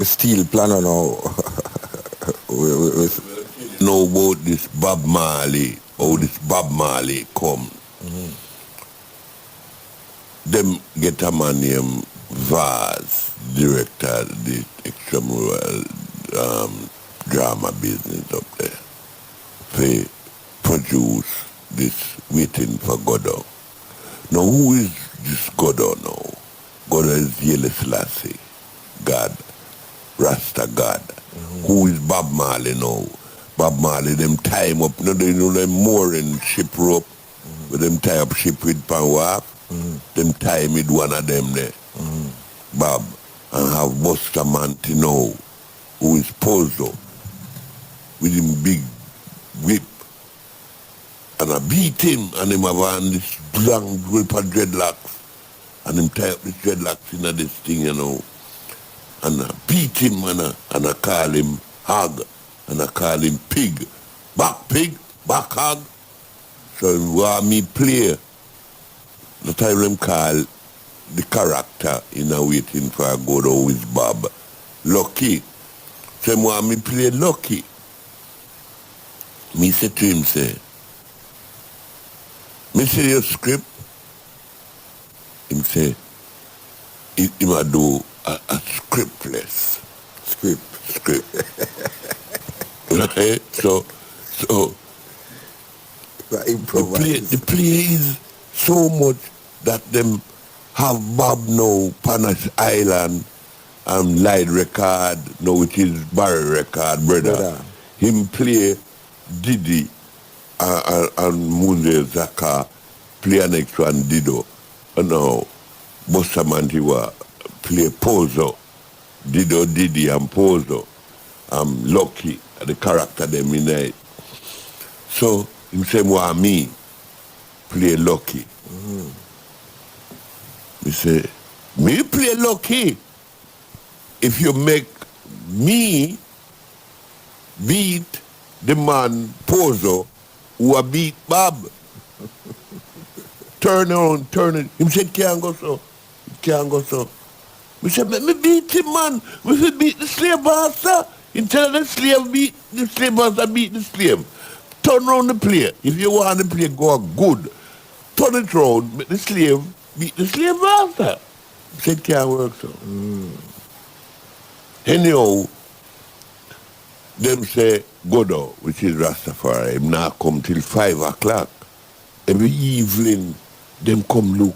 steel planno now. we know about this Bob Marley, how this Bob Marley come. Them get a man named Vaz, director of the extramural drama business up there. They produce this Waiting for Godot. Now who is this Godot now? Godot is Yele Selassie, God, Rasta God. Who is Bob Marley now? Bob Marley, them tie him up, them mooring ship rope, with them tie up ship with pan wharf, them tie him with one of them there, Bob, and have Buster Manti now, who is Pozo, with him big whip, and I beat him, and him have on this long whip of dreadlocks, and him tie up the dreadlocks in this thing, you know, and I beat him, and I call him Hog, and I call him Pig, back hog. So he want me play, the time them call the character in a Waiting for Godot with Bob, Lucky. So he want me play Lucky. Me say to him, me say your script. Him say, him a do a scriptless. Script. Right? So the play is so much that them have Bob now, Panas Island, Light Record, now it is Barry Record, brother. Him play Diddy and Muse Zaka, play an next one Dido. And now Busta Mantiwa play Pozo. Dido, Diddy and Pozo. Lucky, the character them in it. So him say me play Lucky. Me say, me play Lucky if you make me beat the man Pozo who a beat Bob. Turn it. Him say can't go so. Me say, me beat him, man. We beat the slave master. Instead of the slave master beat the slave. Turn around the play. If you want the play go good, turn it around, make the slave beat the slave master. Said can't work so. Anyhow, them say Godot, which is Rastafari, him not come till 5 o'clock. Every evening, them come look.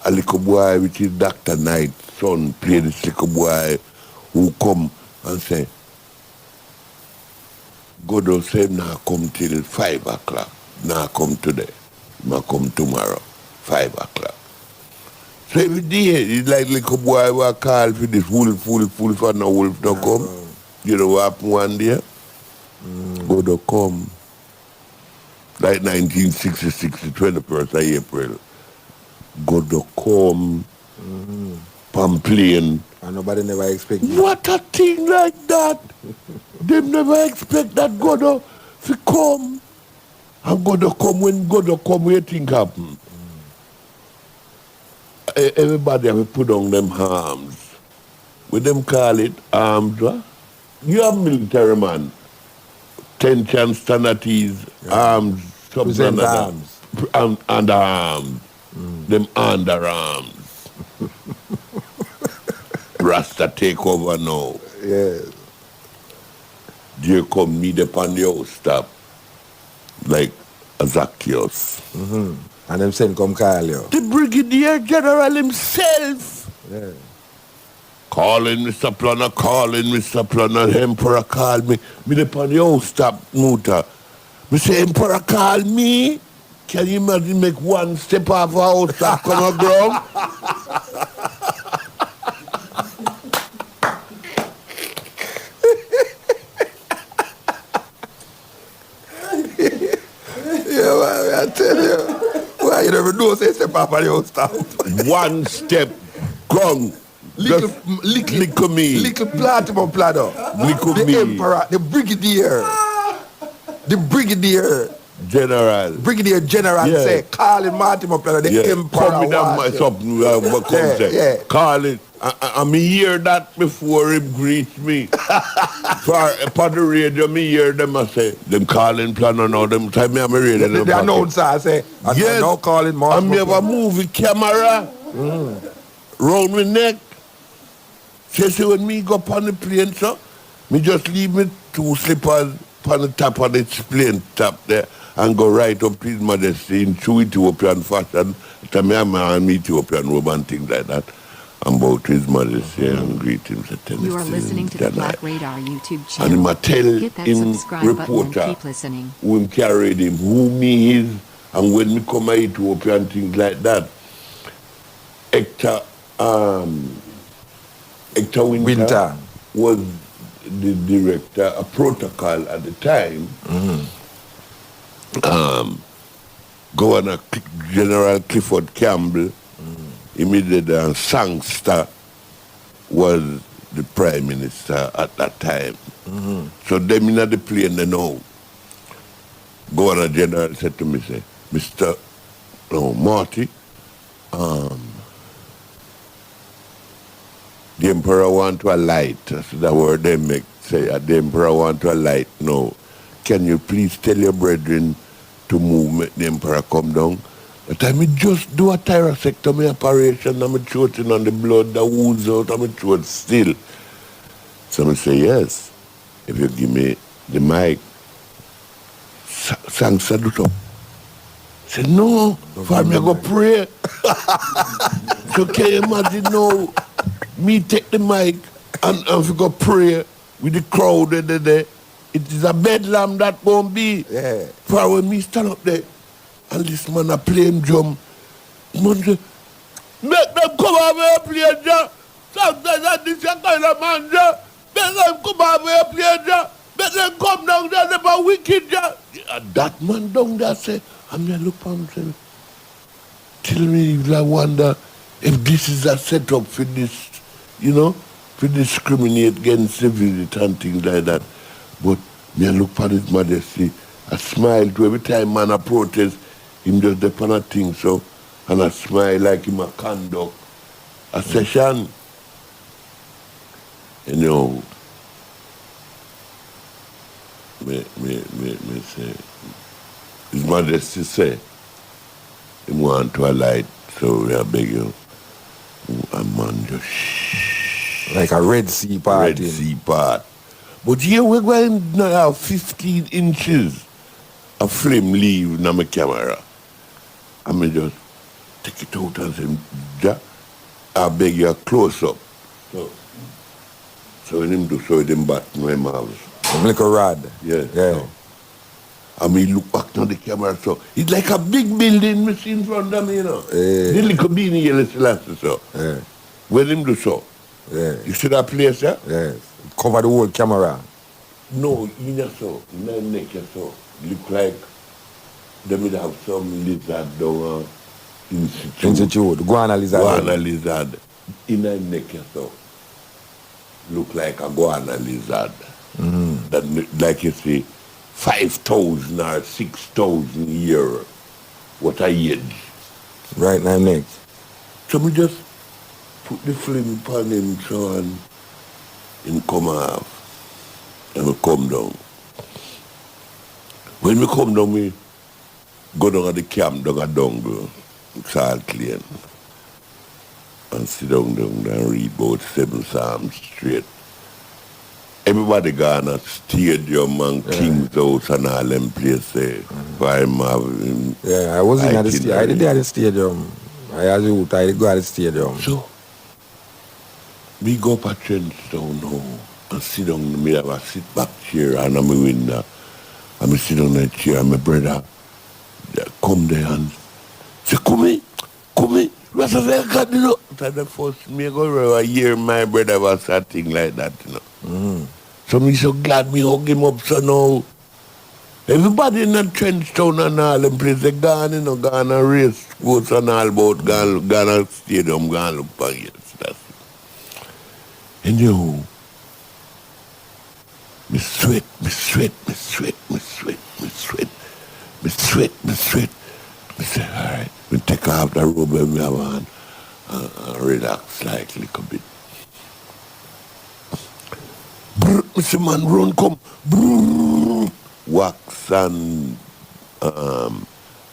A little boy, which is Dr. Knight's son, play this little boy who come and say, Godot say now come till 5 o'clock. Now come today. Now come tomorrow. 5 o'clock. So every day, it's like little boy who call for this wolf, and no wolf no come. You know what happened one day? Godot come. Like 1966, the 21st of April. Godot come. Pamplane. And nobody never expect that. What a thing like that! Them never expect that Godot to come. And Godot come, when Godot come, what you think happen? Everybody have to put on them arms. What them call it? Arms, what? You have military man. Tension, standards, arms, Present arms. Underarms. Them underarms. Rasta take over now. Yes. There come me upon the house stop. Like a Zacchaeus. And them send come call you. The Brigadier General himself. Yeah. Calling Mr. Planno, Emperor call me. Me upon the house stop, Muta. Me say, Emperor call me. Can you imagine make one step off a house stop come on ground? Yeah, man, I tell you. Why you never know say step off a house stop. One step, ground. Little me. Little platinum planno. Little the me. Emperor, the Brigadier. The Brigadier. General. Brigadier General Yeah. say, calling Mortimer Planno, the Emperor Come with watch that you. something come say. Yeah. Call it. I me hear that before him greet me. For the radio, me hear them I say, them calling Planno now, them time me I'm radio. The announcer say, and yes. now calling And me Mortimer have a movie camera round my neck. See when me go up on the plane, so, me just leave me 2 slippers on the top of the plane top there and go right up to His Majesty in true Ethiopian fashion. Tell me I'm an Ethiopian robe and things like that. And bow to His Majesty and greet him. You are listening to the Black Radar YouTube And channel. him tell Hit that him subscribe button and reporter keep listening. who him carried him, who me is, and when me come to Ethiopia and things like that. Hector Winter was the director of protocol at the time. Governor General Clifford Campbell, immediate Sangster, was the prime minister at that time. So them in the plane they know. Governor General said to me, say, Mr. Marty, the emperor want to alight. That's the word they make say. The emperor want to alight now. Can you please tell your brethren to move, make the emperor come down? But I me just do a thyroidectomy operation, and my throat in on the blood that ooze out, and my throat still. So I say, yes, if you give me the mic, sang saluto. Say, no, for me I go pray. So can you imagine now, me take the mic and we go pray with the crowd there. It is a bedlam that won't be. Yeah. For when me stand up there and this man a playing drum, man say, make them come over here play drum. Sometimes this kind of man, make them come over here play drum. Make them come down there, they're a wicked drum. That man down there say, I'm going to look at him and say, tell me if I wonder if this is a setup for this, to discriminate against civility and things like that. But me I look at His Majesty, I smile to every time man a protest, him just depend on things so, and I smile like him a conduct a session. Me say, His Majesty say, he want to alight, so we are begging. A man just shh. like a Red Sea party. Red Sea part. But here we're going to have 15 inches of flame leave in my camera. And me just take it out and say, ja, I beg you a close up. So when him do so, him back in my mouth. Like a rod. Yeah. Yeah. And me look back to the camera, so it's like a big building me see in front of me, The little beanie yellow Selassie, so. Yeah. When him do so. Yeah. You see that place, yeah? Yes. Cover the whole camera. No, in a so, in a neck so. Look like they would have some lizard down Institute. Guana lizard. Guana lizard. In a neck so. Look like a guana lizard. That, like you see, 5,000 or 6,000 year. What a age. Right now next. So me just put the flame upon him so and him come off. And me come down. When me come down, me go down at the camp, down at Dongle, Salt Lane. And sit down and read about 7 Psalms straight. Everybody gone at stadium and King's House and all them places. For him having I wasn't at the stadium. I did at the stadium. I go at the stadium. So, me go up at Trenchtown now and sit down, me have a sit back chair and I'm a window. And me sit down in the chair and my brother come there and say, come in. What's the got That's the first me go a year my brother was something like that, So me so glad me hug him up so now. Everybody in the Trenchtown and all them places, they gone and race sports and all about, gone to stadium, gone look for it. And me sweat. Me sweat. Me say, all right. Me take off the robe when me have on and relax slightly a bit. Brr, me say, man, run, come. Brr, wax and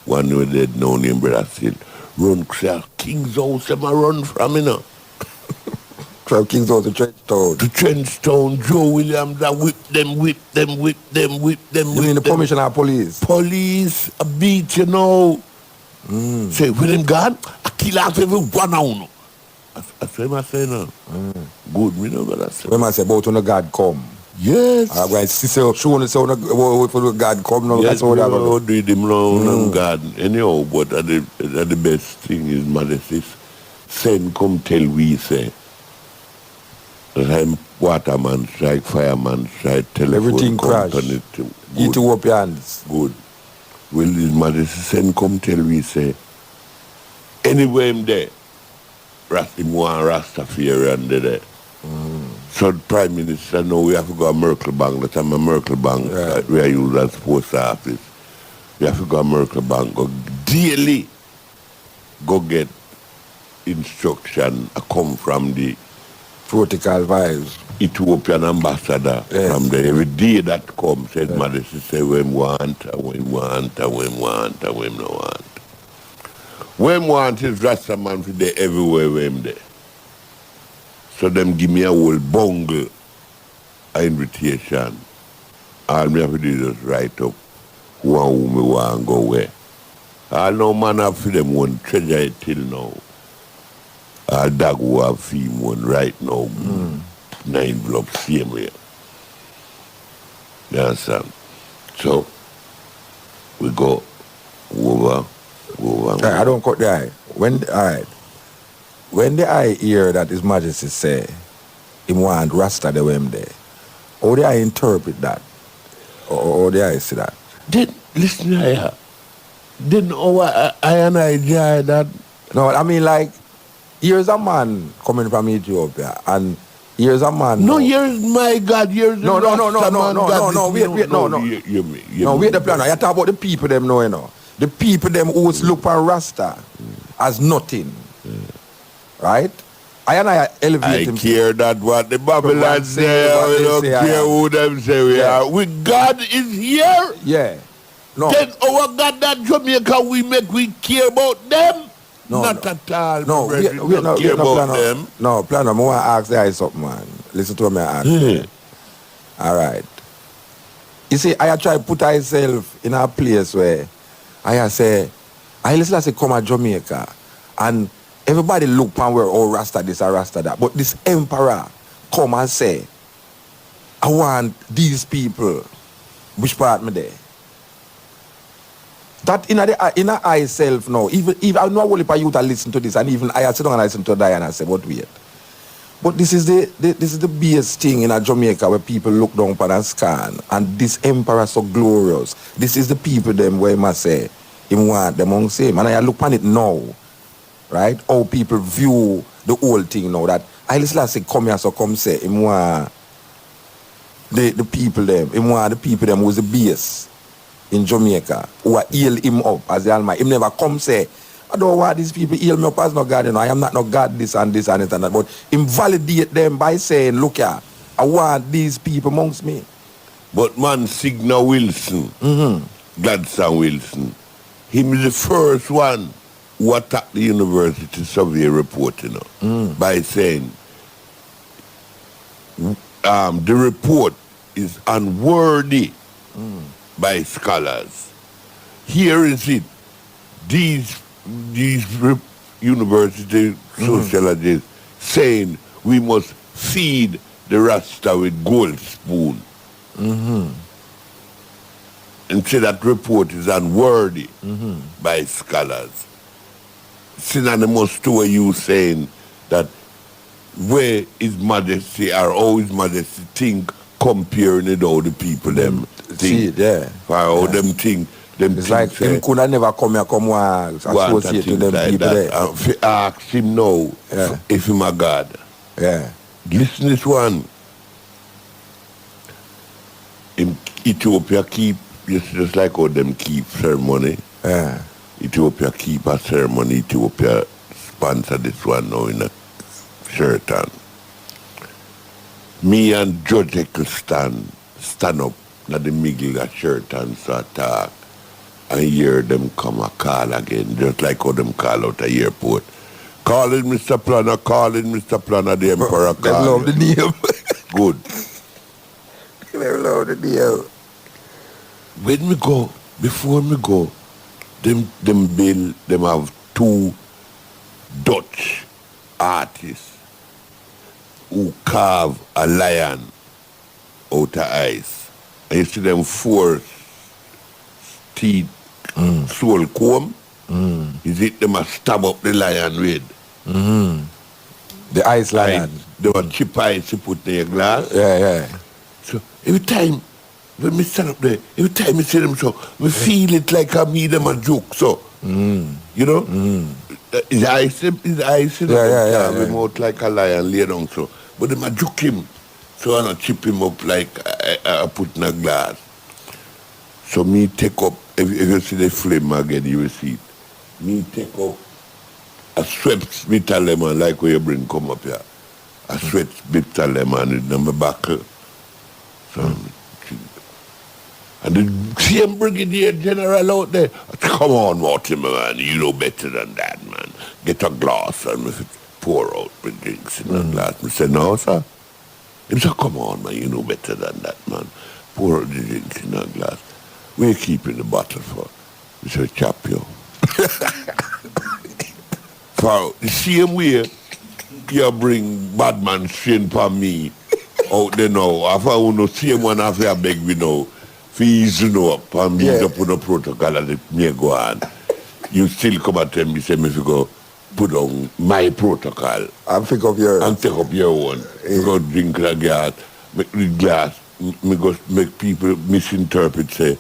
one who dead now named Brother Still. Run, say, King's house, them a run from, you know. From King's House to Trenchtown. To Trenchtown, Joe Williams, I whip them. You mean the commissioner of police? Police, a beat, you know. Say, when them gone, I kill off every one of them. I say no. Good, me know what I say. When I say about when the God come. Yes. I'm going to see show the sound of the God come now. Yes, that's how that do them long God. Anyhow, but the best thing is, Majesty, send come tell we say. Time waterman strike, fireman strike, telephone everything crash. Ethiopians. Good. Will His Majesty send come tell we say, anywhere him there, him want Rastafari and there. So the Prime Minister now we have to go to Merkel Bank. That's a Merkel Bank we are used as post office. We have to go to Merkel Bank, go daily, go get instruction come from the protocol vibes. Ethiopian ambassador from there. Every day that comes, said Majesty say when want, and when want, and when want, and when no want. When want is Rasta man for there everywhere when there. So them give me a whole bungle of invitation. All me have to do is just write up who and who me want to go where. All no man have for them one treasure till now. All dog who have for him one right now. 9 envelope same way. You understand? So we go over. I don't cut the eye. When the eye hear that His Majesty say him want Rasta the way him there, how do I interpret that? Or do I see that? Then listen here. Then I and I judge that. No, I mean like here's a man coming from Ethiopia and here's a man. No, here's my God, here's no, wait the plan. You talk about the people them know, you know. The people them who look for Rasta as nothing. Right? I elevate him. I care that what the Babylon say, we don't care who them say we are. We God is here. Yeah. No. Then our God that Jamaica we care about them. Not at all. No, we don't care about them. No, Planno, I want to ask the eye something, man. Listen to me ask. All right. You see, I try to put myself in a place where I say, I listen come to Jamaica and everybody look pan where all Rasta this or Rasta that. But this emperor come and say, I want these people. Which part me there? That in a I self now, even I know all if you to listen to this, and even I sit down and listen to Diana and say, but wait. But this is the biggest thing in a Jamaica where people look down upon and scan, and this emperor so glorious. This is the people them where must say him want them amongst him. And I look upon it now, right? How people view the whole thing now that I listen say come here so come say him want the people them, him want the people them who's the base in Jamaica who are heal him up as the Almighty. Him never come say, I don't want these people heal me up as no God, you know. I am not no God, this and this and that. But invalidate them by saying, look here, I want these people amongst me. But man, Signal Wilson, Gladson Wilson, him is the first one who attacked the university survey report, you know, by saying the report is unworthy by scholars. Here is it. These university sociologists saying we must feed the Rasta with gold spoon. And say that report is unworthy by scholars. Synonymous to what you saying that where His Majesty or how His Majesty think comparing it all the people them think. See it, yeah. Or how them think. It's like him could have never come here, come associate to them like people that. there. If you ask him now, if him a God. Yeah. Listen this one. In Ethiopia keep it's just like how them keep ceremony. Ethiopia keep a ceremony. Ethiopia sponsor this one now in a shirt on. Me and George could stand up in the middle of shirt and so talk and hear them come a call again, just like how them call out the airport. Calling Mr. Planner, the Emperor They love the name. Good. They love the name. When we go, before we go, them have 2 Dutch artists who carve a lion out of ice. And you see them 4 teeth, soul comb. Is it them a stab up the lion with? The ice lion. They were chip ice you put in your glass. Yeah. So every time when me stand up there, every time I see them so, we feel it like I meet them a joke so. You know? His eyes, you know, yeah. him out like a lion lay down so. But them a joke him. So I not chip him up like I put in a glass. So me take up, if you see the flame again, you will see it. Me take up a swept bitter lemon like where you bring come up here. A swept bitter lemon in my back. So, and the same brigadier general out there, come on, Mortimer, man, you know better than that, man. Get a glass and pour out the drinks in a glass. I said, no, sir. He said, come on, man, you know better than that, man. Pour out the drinks in a glass. Where you keeping the bottle for? He said, chap you. For the same way, you bring bad man strain for me out there now. After you know, same one after I beg me now. For easy up and me to put a protocol and let me go on. You still come and tell me, say me to go put on my protocol. And pick up your... And take up your one. You go drink the glass, make the glass, me go make people misinterpret, say,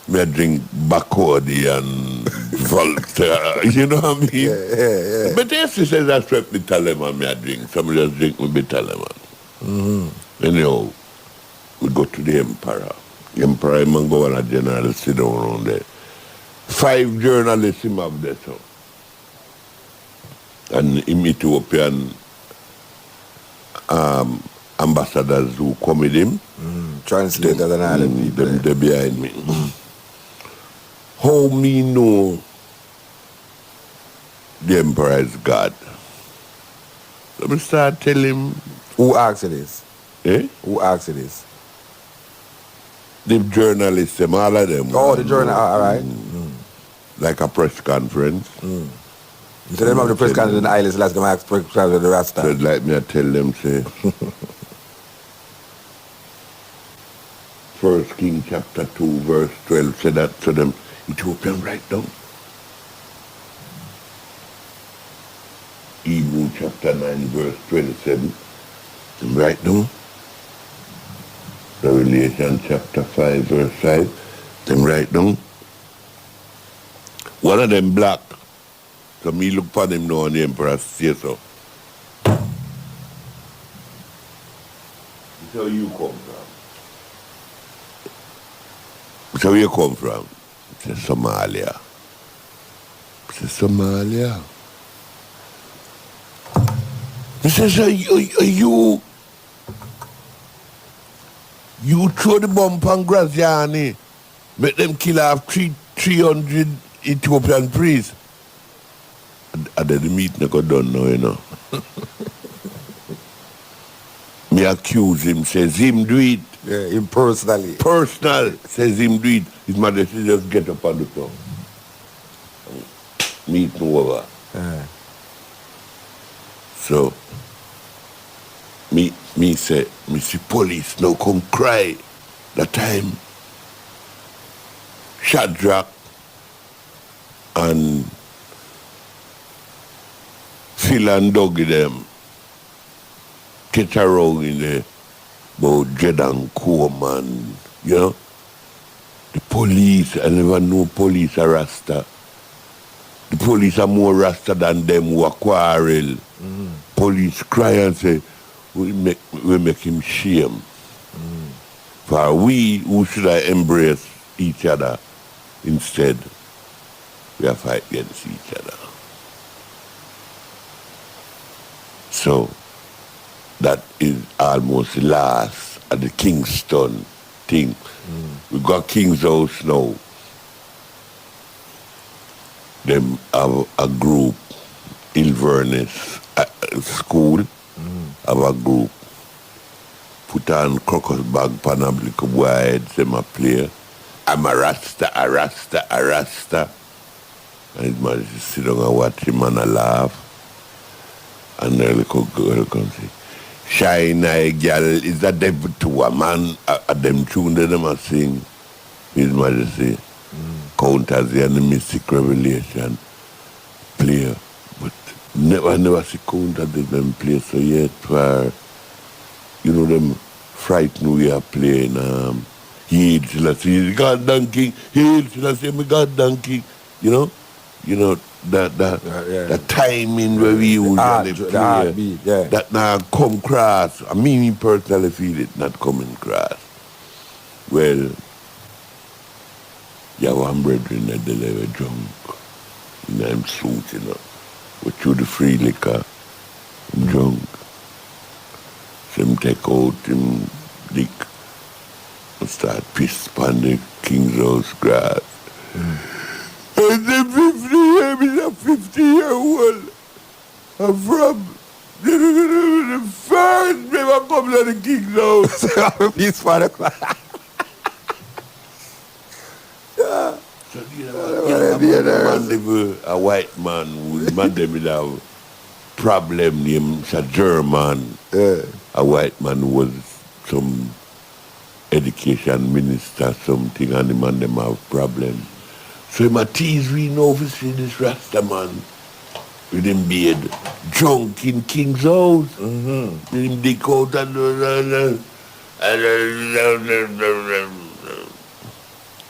me I drink Bacardi and Volta, you know what I mean? Yeah. But yes, he says that's what bitter lemon me I drink. Somebody just drink me bitter lemon. Anyhow, we go to the Emperor. The Emperor, man go on a general sit down around there. 5 journalists him have there, so. And him Ethiopian ambassadors who come with him. Translators and all them people. They behind me. How me know the Emperor is God? So me start tell him. Who asked you this? Eh? Who asked you this? The journalists, them, all of them. Oh, the journal, all right. Like a press conference. So them have the press conference in the islands, last time I asked press conference with the Rasta. So like me, I tell them, say, 1 King chapter 2, verse 12, say that to them, Ethiopian write down. Hebrew chapter 9, verse 27, them write down. Revelation chapter 5, verse 5, them write down. One of them black. So me look for him now and the Emperor say so. So you come from? So where you come from? He said, Somalia. He said, Somalia. He says, you throw the bomb on Graziani, make them kill off 300 Ethiopian priests. And then the meeting got done now, you know. Me accuse him, says him do it. Yeah, him personally. Personal, says him do it. His majesty just get up on the top. Meeting over. So, me see police now come cry. That time, Shadrach and Phil and Dougie them get around in there about Jed and Combe and, you know, the police, I never know police are Rasta. The police are more Rasta than them who are quarrel. Police cry and say, we make him shame. For we who should have embraced each other. Instead, we are fight against each other. So that is almost the last of the Kingston thing. We got King's House now. Them have a group, Ilverness School, have a group. Put on crocus bag, panablica wide, them a play. I'm a Rasta. And his man just sit down and watch him and a laugh. And the little girl comes say, Shine eye girl, is that devil to a man? Them tune them a sing. His Majesty counters the mystic revelation play. But never see counter them play so yet for them frightened we are playing Hail Selassie, God donkey, Hail Selassie, my God donkey. The timing where we usually play, that now come cross. I mean, me personally feel it not coming cross. Well, one brethren that they were drunk. I'm suit, But through the free liquor, I'm drunk. So him take out him dick and start piss upon the King's House grass. And then 50 years, is a 50-year-old. I'm from the first never come to the King's House. Peace for the So a white man who man them with a problem named a German. A white man who was some education minister, something, and the man them have problem. So him a tease we know to see this Rasta man with him beard drunk in King's House. With him dick out and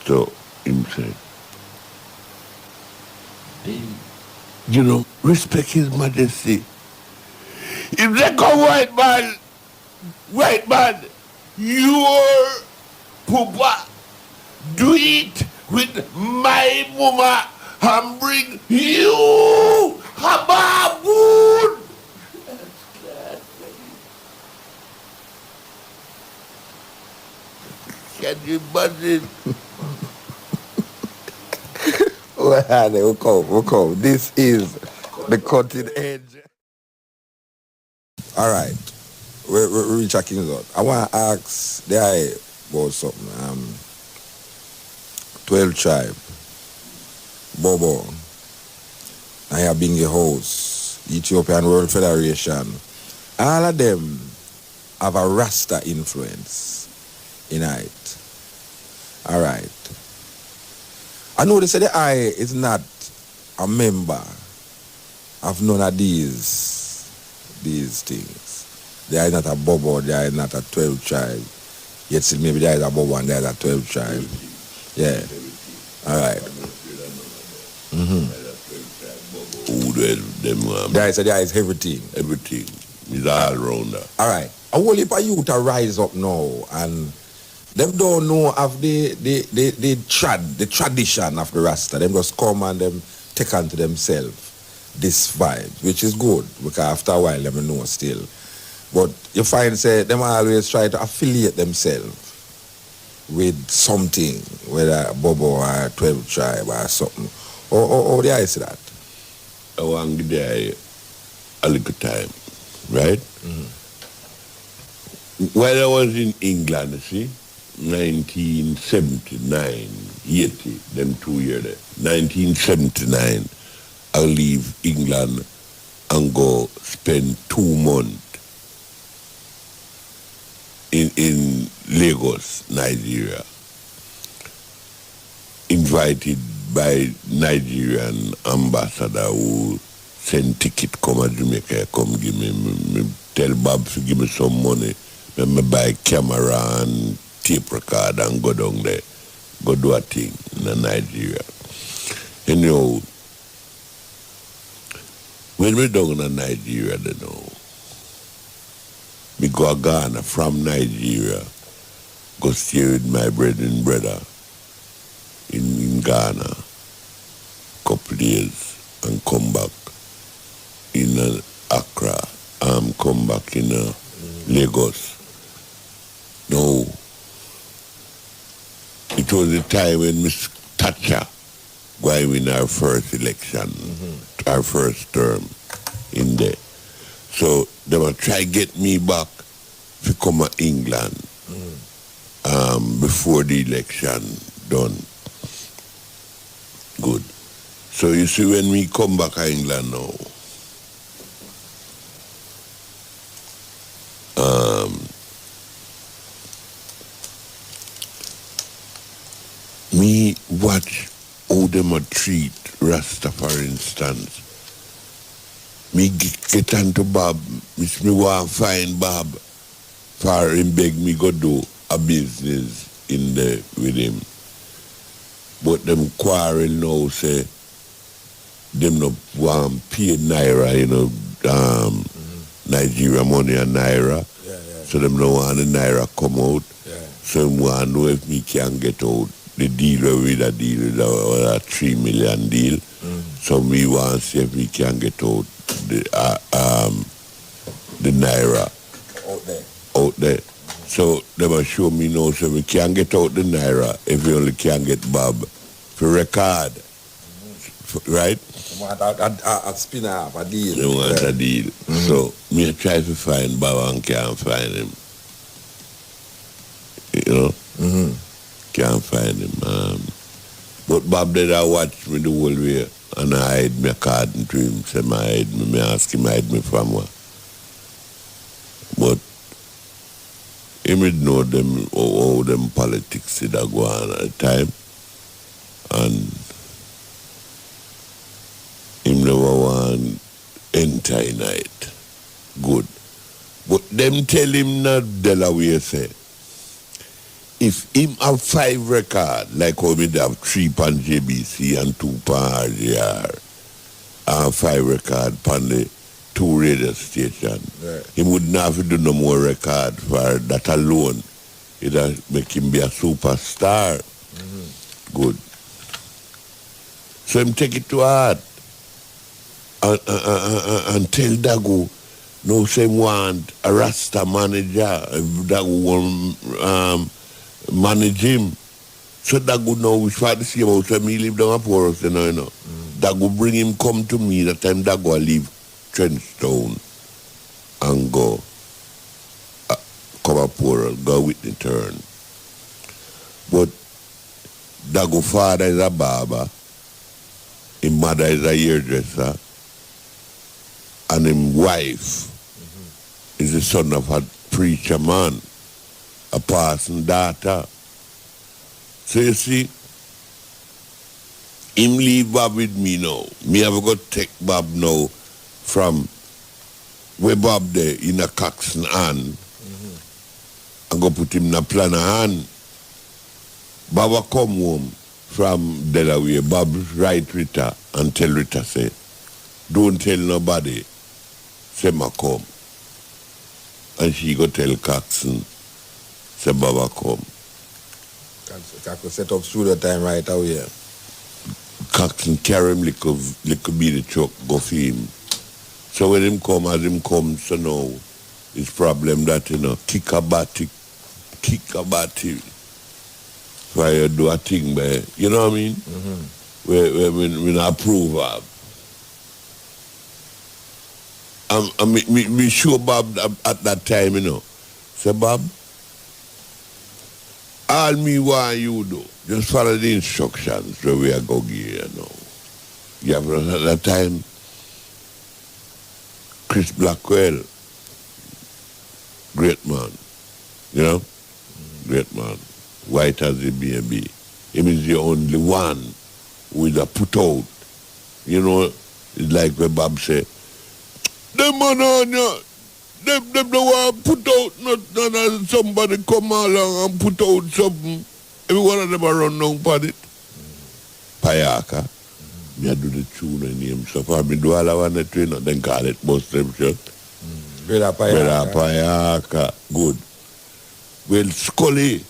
so him said, respect His Majesty. If they come white man, your papa do it with my mama and bring you a baboon. Can you imagine? We'll come. This is the cutting edge. All right. We reach a King's House. I want to ask the guy about something. 12 tribe, Bobo, Naya Bingi House, Ethiopian World Federation. All of them have a Rasta influence in it. All right. I know they say the I is not a member of none of these things. There is not a Bobo, there is not a 12 tribe. Yet still maybe there is a Bobo and there is a 12 tribe. Yeah. All right. There is everything. Everything. It's all rounder. All right. A whole heap of youth are rise up now and them don't know of the tradition of the Rasta. Them just come and them take onto themselves this vibe, which is good because after a while them know still. But you find say them always try to affiliate themselves with something, whether a Bobo or a 12 tribe or something. Or the I see that? I want to give you a little time, right? While I was in England, 1979, 80, them 2 years there. 1979, I leave England and go spend 2 months in Lagos, Nigeria. Invited by Nigerian ambassador who send ticket come to Jamaica, come give me tell Bob to give me some money. Then me buy camera and tape record and go down there. Go do a thing in Nigeria. Anyhow, when we down in Nigeria, me go to Ghana from Nigeria, go stay with my brother Ghana couple days and come back in Accra, come back in Lagos. No, it was the time when Miss Thatcher going win our first election, our first term in there. So they will try get me back to come to England before the election done. Good. So you see, when we come back to England now, me watch how them a treat Rasta, for instance. Me get onto Bob, me want to find Bob for him beg me go do a business in there with him. But them quarrel now say them no want pay Naira, you know, Nigeria money and Naira. So them no want the Naira come out. So them want to know if me can get out the deal with a deal with a 3 million deal. So me want to see if we can get out the Naira out there. So they must show me now, so we can't get out the Naira if we only can get Bob for record. Right? They want a spinner up, a deal. They want a deal. So me try to find Bob and can't find him. You know? Can't find him. But Bob did I watch me the whole way and I hide my card to him, say I hide me, ask him hide me from where. But he would know them how them politics did go on at the time. And him never want enter in it. Good. But them tell him not Delaware say, if him have 5 records, like how me have 3 pan JBC and 2 pan RJR, and 5 records pan the 2 radio stations, he wouldn't have to do no more record for that alone. It'll make him be a superstar. Good. So him take it to heart and tell Dago, no, say want a Rasta manager, Dago want manage him. So Dago know which part to see about, so me live down a forest, you know. Dago bring him come to me, that time Dago leave Trenchtown and go come up for go with the turn. But Dago father is a barber, his mother is a hairdresser, and his wife is the son of a preacher man, a passing daughter. So you see, him leave Bob with me now. Me have got to take Bob now from where Bob there in a Coxon hand and go put him in a planner hand. Bob will come home from Delaware. Bob write Rita and tell Rita say, don't tell nobody, say ma come. And she go tell Coxon, say Baba come. I could set up studio time right away. Coxon carry him little be the truck, go for him. So when him come, as him come, so now, it's problem that, you know, kick a batty, why you do a thing, by, you know what I mean? Where we not approve of. Me sure Bob at that time, you know. Say, Bob, all me want you do, just follow the instructions where we are going here, you know. You have at that time, Chris Blackwell, great man, you know, great man, white as a baby. He is the only one who is a put out. You know, it's like when Bob say, them man on you, them don't want to put out, not somebody come along and put out something. Every one of them are run down for it. Payaka. Me I do the tune and name so far. Me do all I want to train, then call it bust them shut. Brother Payaka. Good. Well, Scully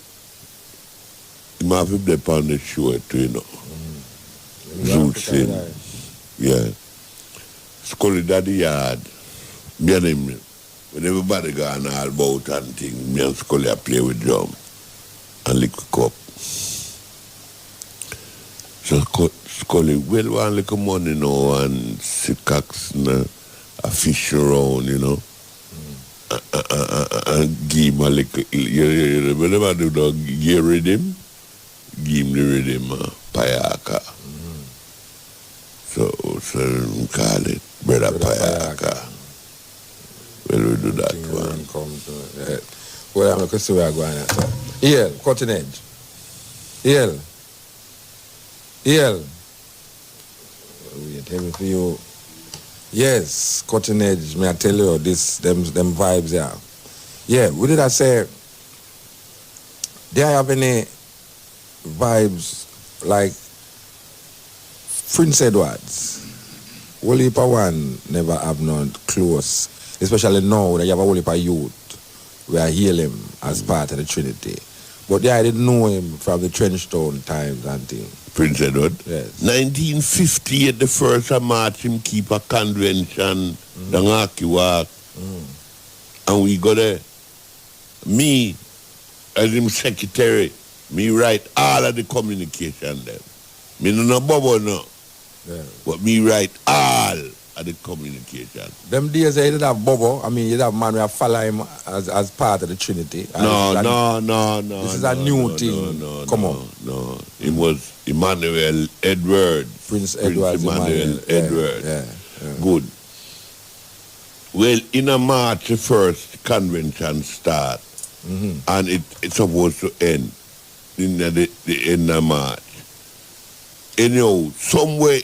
He might have been on the show too, you know. Roots in. Yeah. Scully daddy yard. Me and him, when everybody gone all about and things, me and Scully I play with drum and lick a cup. So Scully, well, one little money now and six a fish around, you know. And give him a little, whenever do the gear rhythm, give him the rhythm, payaka. So we call it Brother Payaka. Well, we do that one. Well, I'm going to see where I'm going at. EL, cutting edge. EL. Wait, heavy for you. Yes, cutting edge. May I tell you, them vibes here. Yeah, what did I say? Do I have any vibes like Prince Edwards? Whole heap of one never have none close, especially now that you have a whole heap of youth. We are heal him as part of the Trinity. But yeah, I didn't know him from the Trenchtown times and things. Prince Edward? Yes. 1958, the first of March, him keep a convention, the Ngaki Walk. And we go there. Me, as him secretary, me write all of the communication there. Me no bubble no. Yeah. But me write all of the communication. Them days you did have Bobo. I mean, you have man who follow him as part of the Trinity. No. This is a new thing. Come on. No. It was Emmanuel Edward. Prince Edward Emmanuel Edward. Yeah. Good. Well, in a March, the first convention start. And it's supposed to end in the end of March. Anyhow, somewhere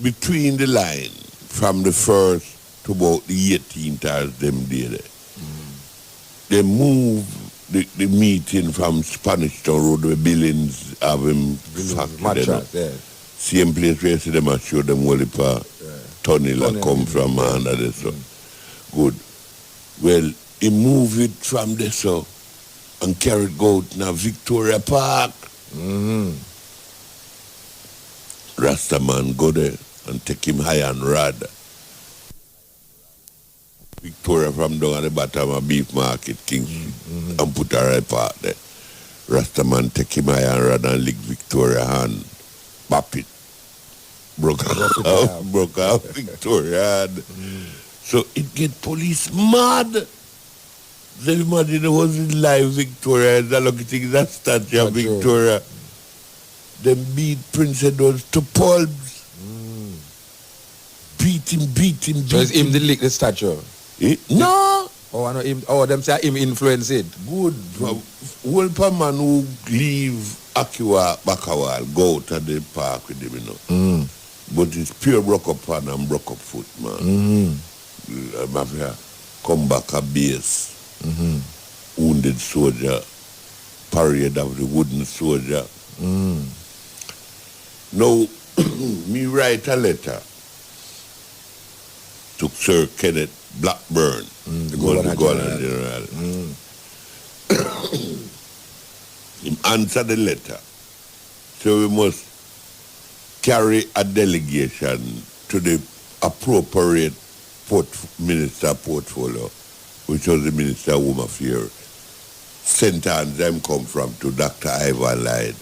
between the line, from the 1st to about the 18th as them did it, they moved the meeting from Spanish Town Road where Billings have him factory. Same place where see them and show them all the tunnel that come from under there. So. Good. Well, he moved it from there so and carried go to Victoria Park. Rastaman go there and take him high and rod. Victoria from down at the bottom of Beef Market, King Street, and put her right part there. Rastaman take him high and rod and lick Victoria hand, bop it. Broke off Victoria hand. So it get police mad. So imagine it was in live Victoria, the lucky thing is that statue of Victoria. Them beat Prince Edward to pulps. Beat him. So it's him that lick the statue? No. Oh, I know him. Oh, them say him influence it. Good. Whole man who leave Akiwa Bakawal go to the park with him, you know. But it's pure broke up hand and broke up foot, man. Mafia come back a base. Wounded soldier, parade of the wooden soldier. Now, me write a letter to Sir Kenneth Blackburn, the Governor General. He answered the letter. So we must carry a delegation to the appropriate minister portfolio, which was the Minister of Home Affairs. St. Anne's them come from to Dr. Ivan Lyde.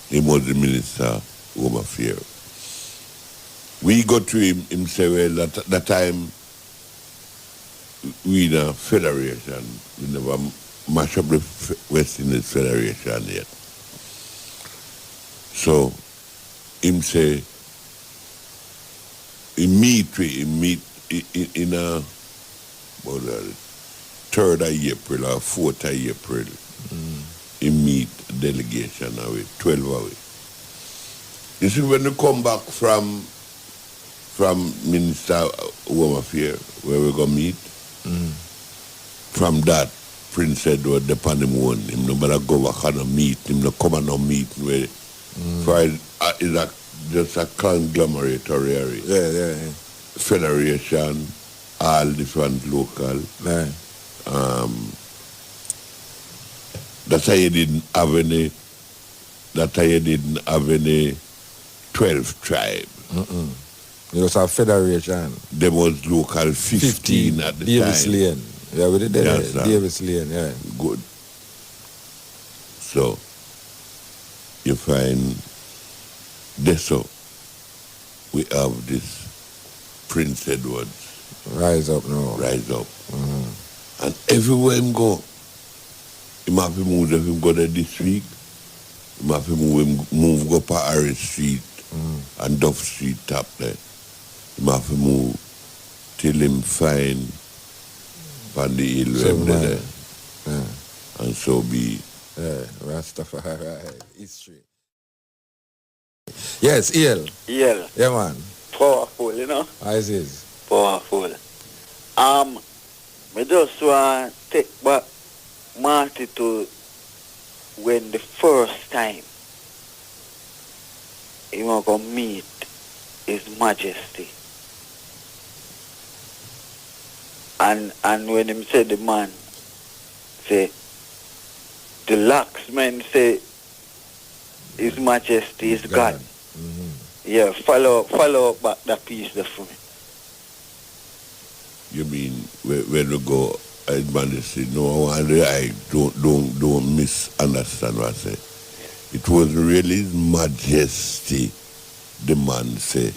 He was the Minister of Home Affairs. We go to him say, well, at that time, we in a federation. We never mash up the West Indies Federation yet. So, him say, he meet in a 3rd of April or 4th of April. He meet delegation away, 12 away. You see, when you come back from Minister of Home Affairs, where we go meet, from that, Prince Edward, upon him one, him no matter go back and meet, him no come and no meet, where it's just a conglomerate area. Yeah. Federation, all different local. Right. That's why you didn't have any that I didn't have any 12 tribe. It was a federation. There was local 15 at the Davis time. Lane. Yeah, we did that. Yes, sir. Davis Lane, yeah. Good. So, you find Deso, we have this Prince Edwards. Rise up now. Rise up. And everywhere him go, him have to move, if him go there this week, him have to move go to Harris Street and Duff Street top there. Him have to move till him find on the hill where him there. Yeah. And so be. Yeah, Rastafari history. Yes, EL. Yeah, Yeah, man. powerful, you know. As is. Powerful. Me just want to take back Marty to when the first time he was going to meet His Majesty. And when him said the man, say, the locksman say, His Majesty is God. Yeah, follow up back that piece there for me. You mean when we go, His Majesty? No, I don't misunderstand what I say. It was really His Majesty, the man say,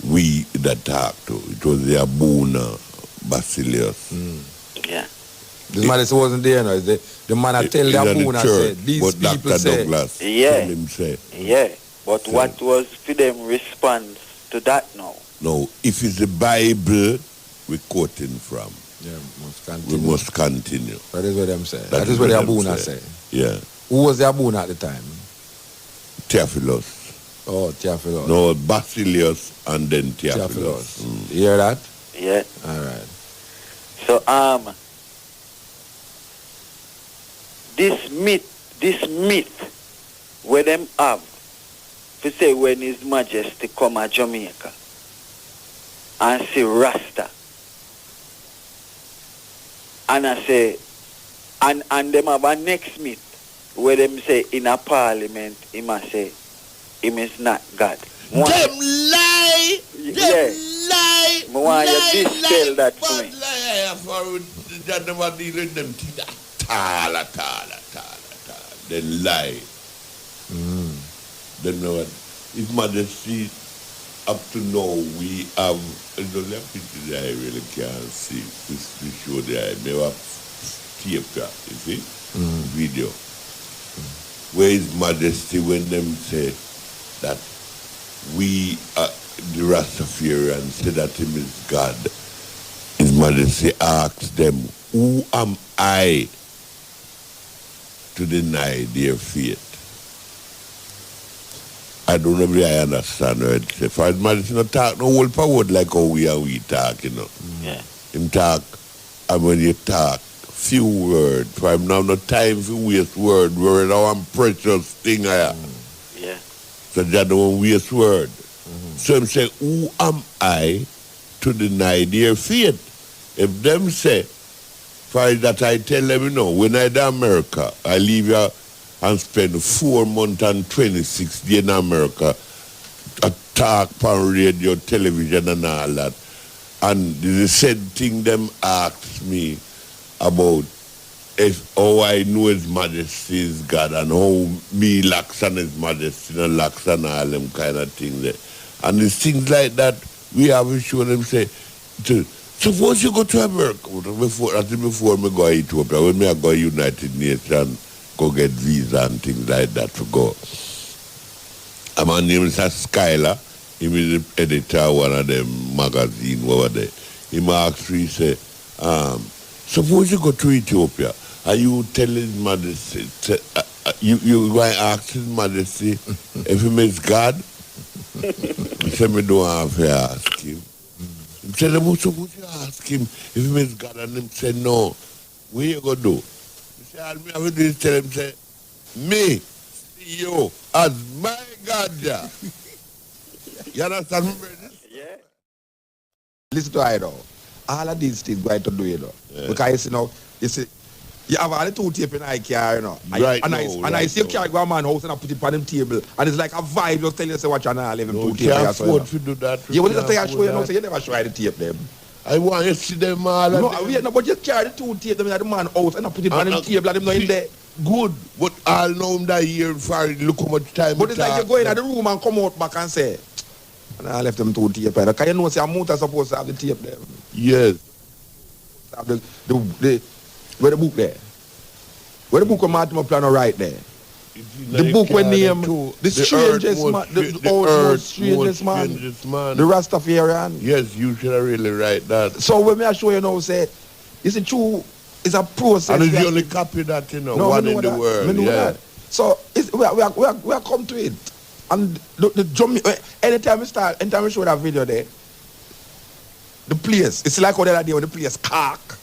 we that talk to. It was the Abuna Basilius. Yeah. This Majesty wasn't there now. The man I tell the Abuna said, these but people Dr. say. Douglas Yeah. tell him say. Yeah. But So- what was for them response to that now? No, if it's the Bible we're quoting from, Yeah, must we continue. must continue. That is what them say. That That is is what the what them Abuna say. say. Yeah. Who was the Abuna at the time? Theophilus. Oh, Theophilus. No, Basilius and then Theophilus. Theophilus. You hear that? Yeah. All right. So this myth where them have to say when His Majesty come to Jamaica and see Rasta. And I say and them have a next myth where them say in a parliament he must say him is not God. Them lie! Them Yeah. lie! Me want you dispel that for Bad me. lie for that never deal with them things at all. They lie. They know what? His Majesty, up to now, we have, the left picture that I really can't see, to show that I never tape that, you see? Video. Where His Majesty, when them say that we, the Rastafarians, say that Him is God, His Majesty asks them, who am I to deny their faith? I don't know if I understand what it says. For His Majesty not talk no whole power like how we talk, you know. Yeah. Him talk, and when you talk, few words. For him now no time for waste word now I'm precious thing I am. Yeah. So that don't waste word. So him say, who am I to deny their faith? If them say, for that I tell them, you know, when I to America, I leave here and spend 4 months and 26 days in America, I talk on radio, television and all that. And the same thing them asked me about how I know His Majesty is God and how me lacks on His Majesty and lacks on all them kind of things there. And it's things like that we have to show them say, suppose you go to America, before me go to Ethiopia, when me I go to United Nations, go get visa and things like that to go. And my name is Skylar. He is the editor of one of them magazine over there. He asked me, he say, suppose you go to Ethiopia, and you tell His Majesty, you go and ask His Majesty if Him is God? He said, me don't have to ask Him. He said, suppose you ask Him if Him is God, and Him said, no. What you going to do? He said, all me have to do is tell Him, say, me see you as my God. Yeah. You understand me, brother? Yeah. Listen to I though. All of these things going to do, you know. Yeah. Because you know, you see, You have all the two tape in my car, you know. Right and now, I see you carry go a man house and I put it on him table. And it's like a vibe, just tell you, say, watch and I leave him No, two tape. can't So, you know. afford to do that. You want to can't say I show afford you now, that. so you never show the tape them. I want you to see them all. No, but you carry the two tape them in the man house and I put it on him table and him not in there. Good, but I'll know him that year for look how much time. But it's like you go in the room and come out back and say, and I left them two tape. Because you know, say, a motor supposed to have the tape there. Yes. Have where the book there? Where the book of Martin Planno right there? The book when name the strangest man, the most strangest man, the Rastafarian. Yes, you should really write that. So when I show you now, say, it's a true, it's a process. And it's the only copy that, you know, no, one in the world. Yeah. That. So we are come to it. And the drum, anytime we show that video there, the place, it's like what the other day when the place cock.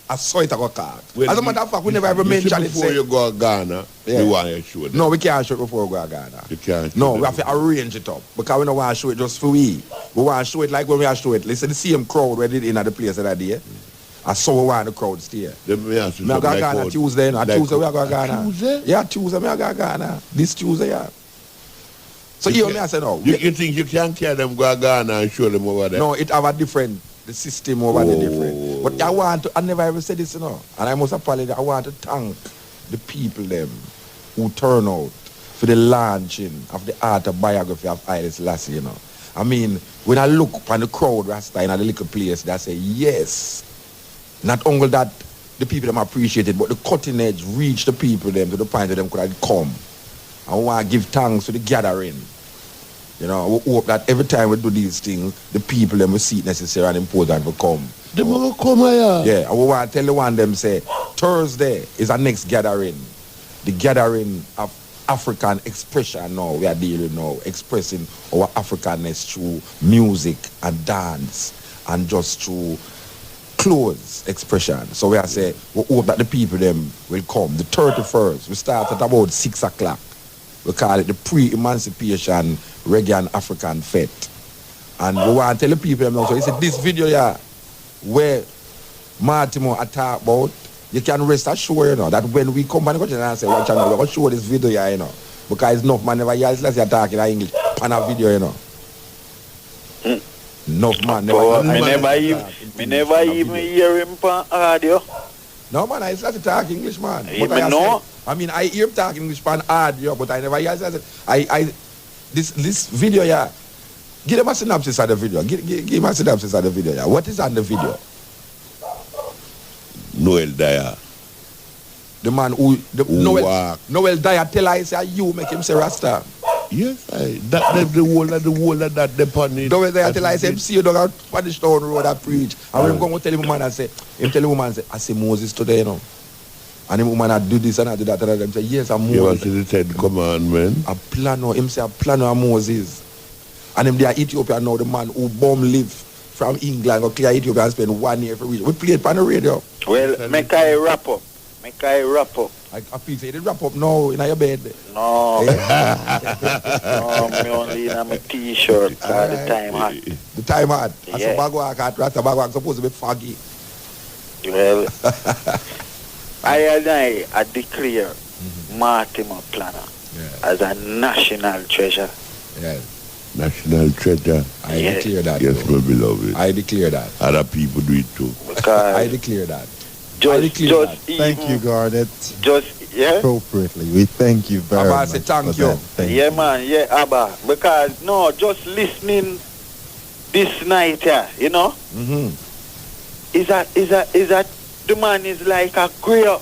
I saw it got cock. As a matter of fact, we never ever mentioned it. Before you go to Ghana, you want to show it. No, we can't show it before we go to Ghana. You can't. No, we have to arrange it up. Because we don't want to show it just for we. We want to show it like when we show it. Listen, the same crowd we did in at the place that day. I saw we want the crowd stay. Then me ask you I go to Ghana Tuesday. No? Tuesday we are going to Ghana. Tuesday? Yeah, Tuesday we are going to Ghana. This Tuesday, yeah. So you hear me, I say no. You think you can carry them go to Ghana and show them over there? No, it have a different, the system over there different. But I never ever said this, you know. And I must apologize. I want to thank the people them who turn out for the launching of the autobiography of Haile Selassie, you know. I mean, when I look upon the crowd, Rasta, in a little place, they say, yes. Not only that the people them appreciate it, but the cutting edge reach the people them to the point that them could have come. I want to give thanks to the gathering. You know, we hope that every time we do these things, the people them will see it necessary and important to come. They will come here. Yeah, I want to tell the one them say, Thursday is our next gathering. The gathering of African expression now, we are dealing now, expressing our Africanness through music and dance and just through clothes expression. So we are say, we hope that the people them will come. The 31st, we start at about 6 o'clock. We call it the pre-emancipation reggae and African fete. And we want to tell the people them now, so it's this video here where Martimo talk about, you can rest assured, you know, that when we come back and say, watch channel, we're going to show this video here, you know. Because enough man never hear Selassie talking in English on a video, you know. Enough man Me never even hear him on audio. No man, I Selassie talk English, man. I I hear him talk English on audio, but I never hear Selassie. This video here, give them a synopsis of the video. Give him a synopsis of the video here. What is on the video? Noel Dyer. The man who Noel Dyer tell I say you make him say Rasta. Yes, that's the whole of that depending. Noel Dyer tell I say him see you down on Spanish Town Road I preach. And when him go tell him woman and say, him tell the woman say, I see Moses today, you know. And him woman I do this and I do that and them say, yes, I'm Moses. You want to the 10 commandment? A planno, him say a planno of Moses. And him there Ethiopia now, the man who bomb live from England go clear Ethiopia and spend 1 year for reach. We play it on the radio. Well, make I wrap up. I feel say, wrap up now in your bed. No. No, me only in my t-shirt all the time hot. The time hot? Yeah. As a bagwag hot, Rasta bagwag supposed to be foggy. Well, I declare Martimo Planno as a national treasure. Yes. National treasure. I declare that. Yes, my beloved. I declare that. Other people do it too. Because I declare that. Thank you, Garnet. Appropriately. We thank you very much. Abba, say thank you. Man. Yeah, Abba. Because, no, just listening this night here, you know, is that the man is like a grill.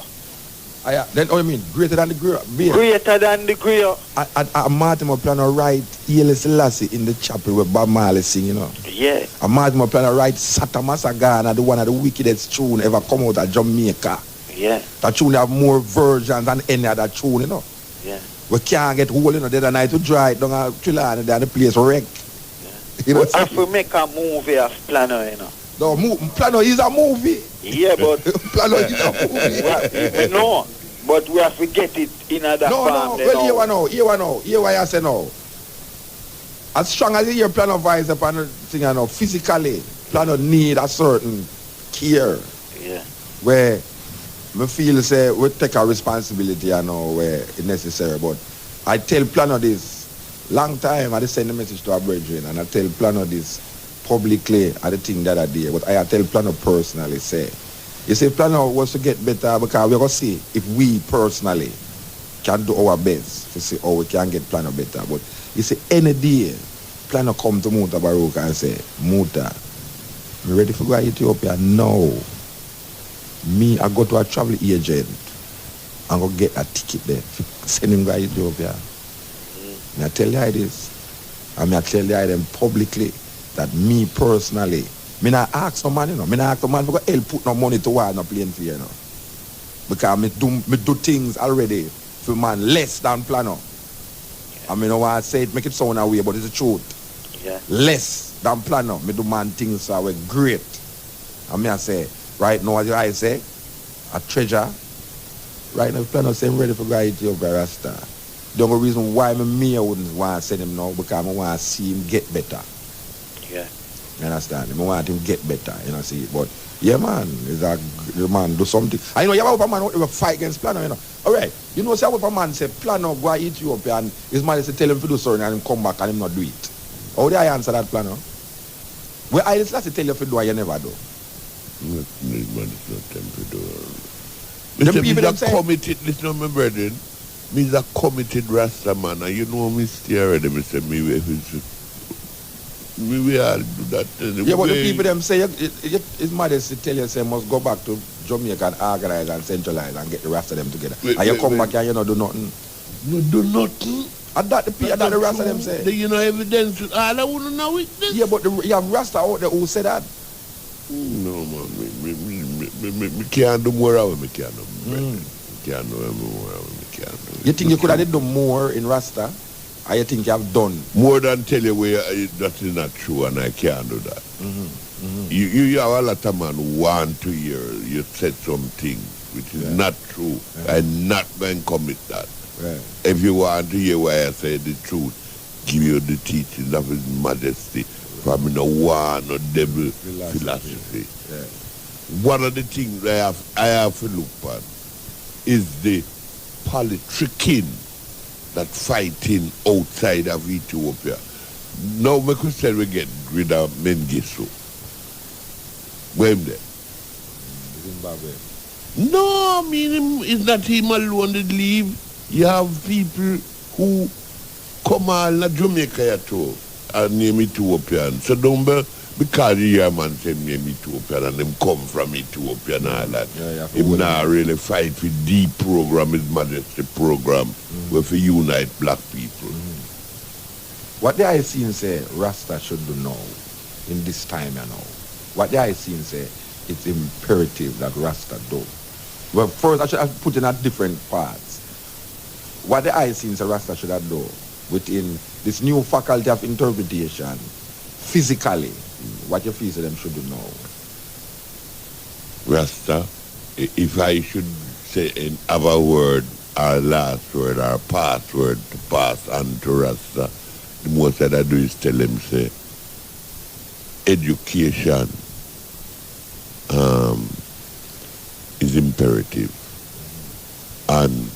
Then what you mean? Greater than the grill? Greater than the grill. Martimo Planno write Haile Selassie in the chapel where Bob Marley sing, you know. Yeah. Martimo Planno write Sata Masagana, the one of the wickedest tune ever come out of Jamaica. Yeah. That tune have more versions than any other tune, you know. Yeah. We can't get hold, you know, the other night to dry it down at Trillani, then the place wreck. Yeah. You know, we have to make a movie of Planno, you know. No, Planno is a movie. Yeah, but Planno is a movie. No, but we have to get it in other form. No, well, here what I say now. As strong as you hear Planno voice upon the thing, you know, physically, Planno need a certain care. Yeah. Where me feel say we take our responsibility where it's necessary, but I tell Planno this long time. I just send a message to our brethren, and I tell Planno this publicly. I think that day, but I tell Planno personally, say, you see, Planno was to get better because we're gonna see if we personally can do our best to see how we can get Planno better. But you see, any day Planno come to Mutabaruka and say, Muta, me ready for go to Ethiopia? No. Me, I go to a travel agent and go get a ticket there. Send him to Ethiopia. I tell you this. And I tell you them publicly that me personally, me not ask no man, Me not ask no man for help put no money to war no plane for Because me do things already for man less than Planno. I mean, I want to say it, make it sound away, but it's the truth. Yeah. Less than Planno. Me do man things that were great. And I say, right now, as I say, a treasure. Right now, Planno say I'm ready for go to Ethiopia, Rasta. The only reason why me wouldn't want to send him now, because I want to see him get better. Yeah. You understand? I want him get better, see. But, yeah, man, the man do something. I know you have a man who fight against Planno, All right. You know, say a man say, Planno go to Ethiopia, and his man say, tell him to do something, and him come back, and him not do it. How do I answer that, Planno? Well, I just tell you to do, and you never do. Man, it's not time to do. Them people them say, committed, listen, my brethren. Me is a committed Rasta man, and you know me stay already. Me say me we all do that. Yeah, but the people them say it's modest to tell you say must go back to Jamaica and organize and centralize and get the rest of them together. And you come back and you not do nothing. No do nothing. And that the rest of them say. You know evidence. All I want to know witness. Yeah, but you have Rasta out there who say that. No man, me can't do more of it. Me can't do more. Can't do more. You think you could have done more in Rasta? Or you think you have done? More than tell you where that is not true and I can't do that. You have a lot of man who want to hear you said something which is not true. I'm not going to commit that. Right. If you want to hear why I say the truth, give you the teachings of His Majesty from no war, no devil philosophy. Yeah. One of the things I have to look at is the politicking that fighting outside of Ethiopia. Now we could say we get rid of Mengistu. Where him there? Zimbabwe. No, I mean it's not him alone that leave. You have people who come on Jamaica too and name Ethiopian. So don't be because you hear man say name Ethiopian and them come from Ethiopia and all that. Him not really fight for the program, His Majesty program, where for unite black people. What they I seen say Rasta should do now, in this time What they I seen say it's imperative that Rasta do. Well, first I should put in at different parts. What the I seen say Rasta should have do within this new faculty of interpretation, physically, what you feel them should do now? Rasta, if I should say in other word, our last word, our password to pass on to Rasta, the most that I do is tell him, say, education is imperative. And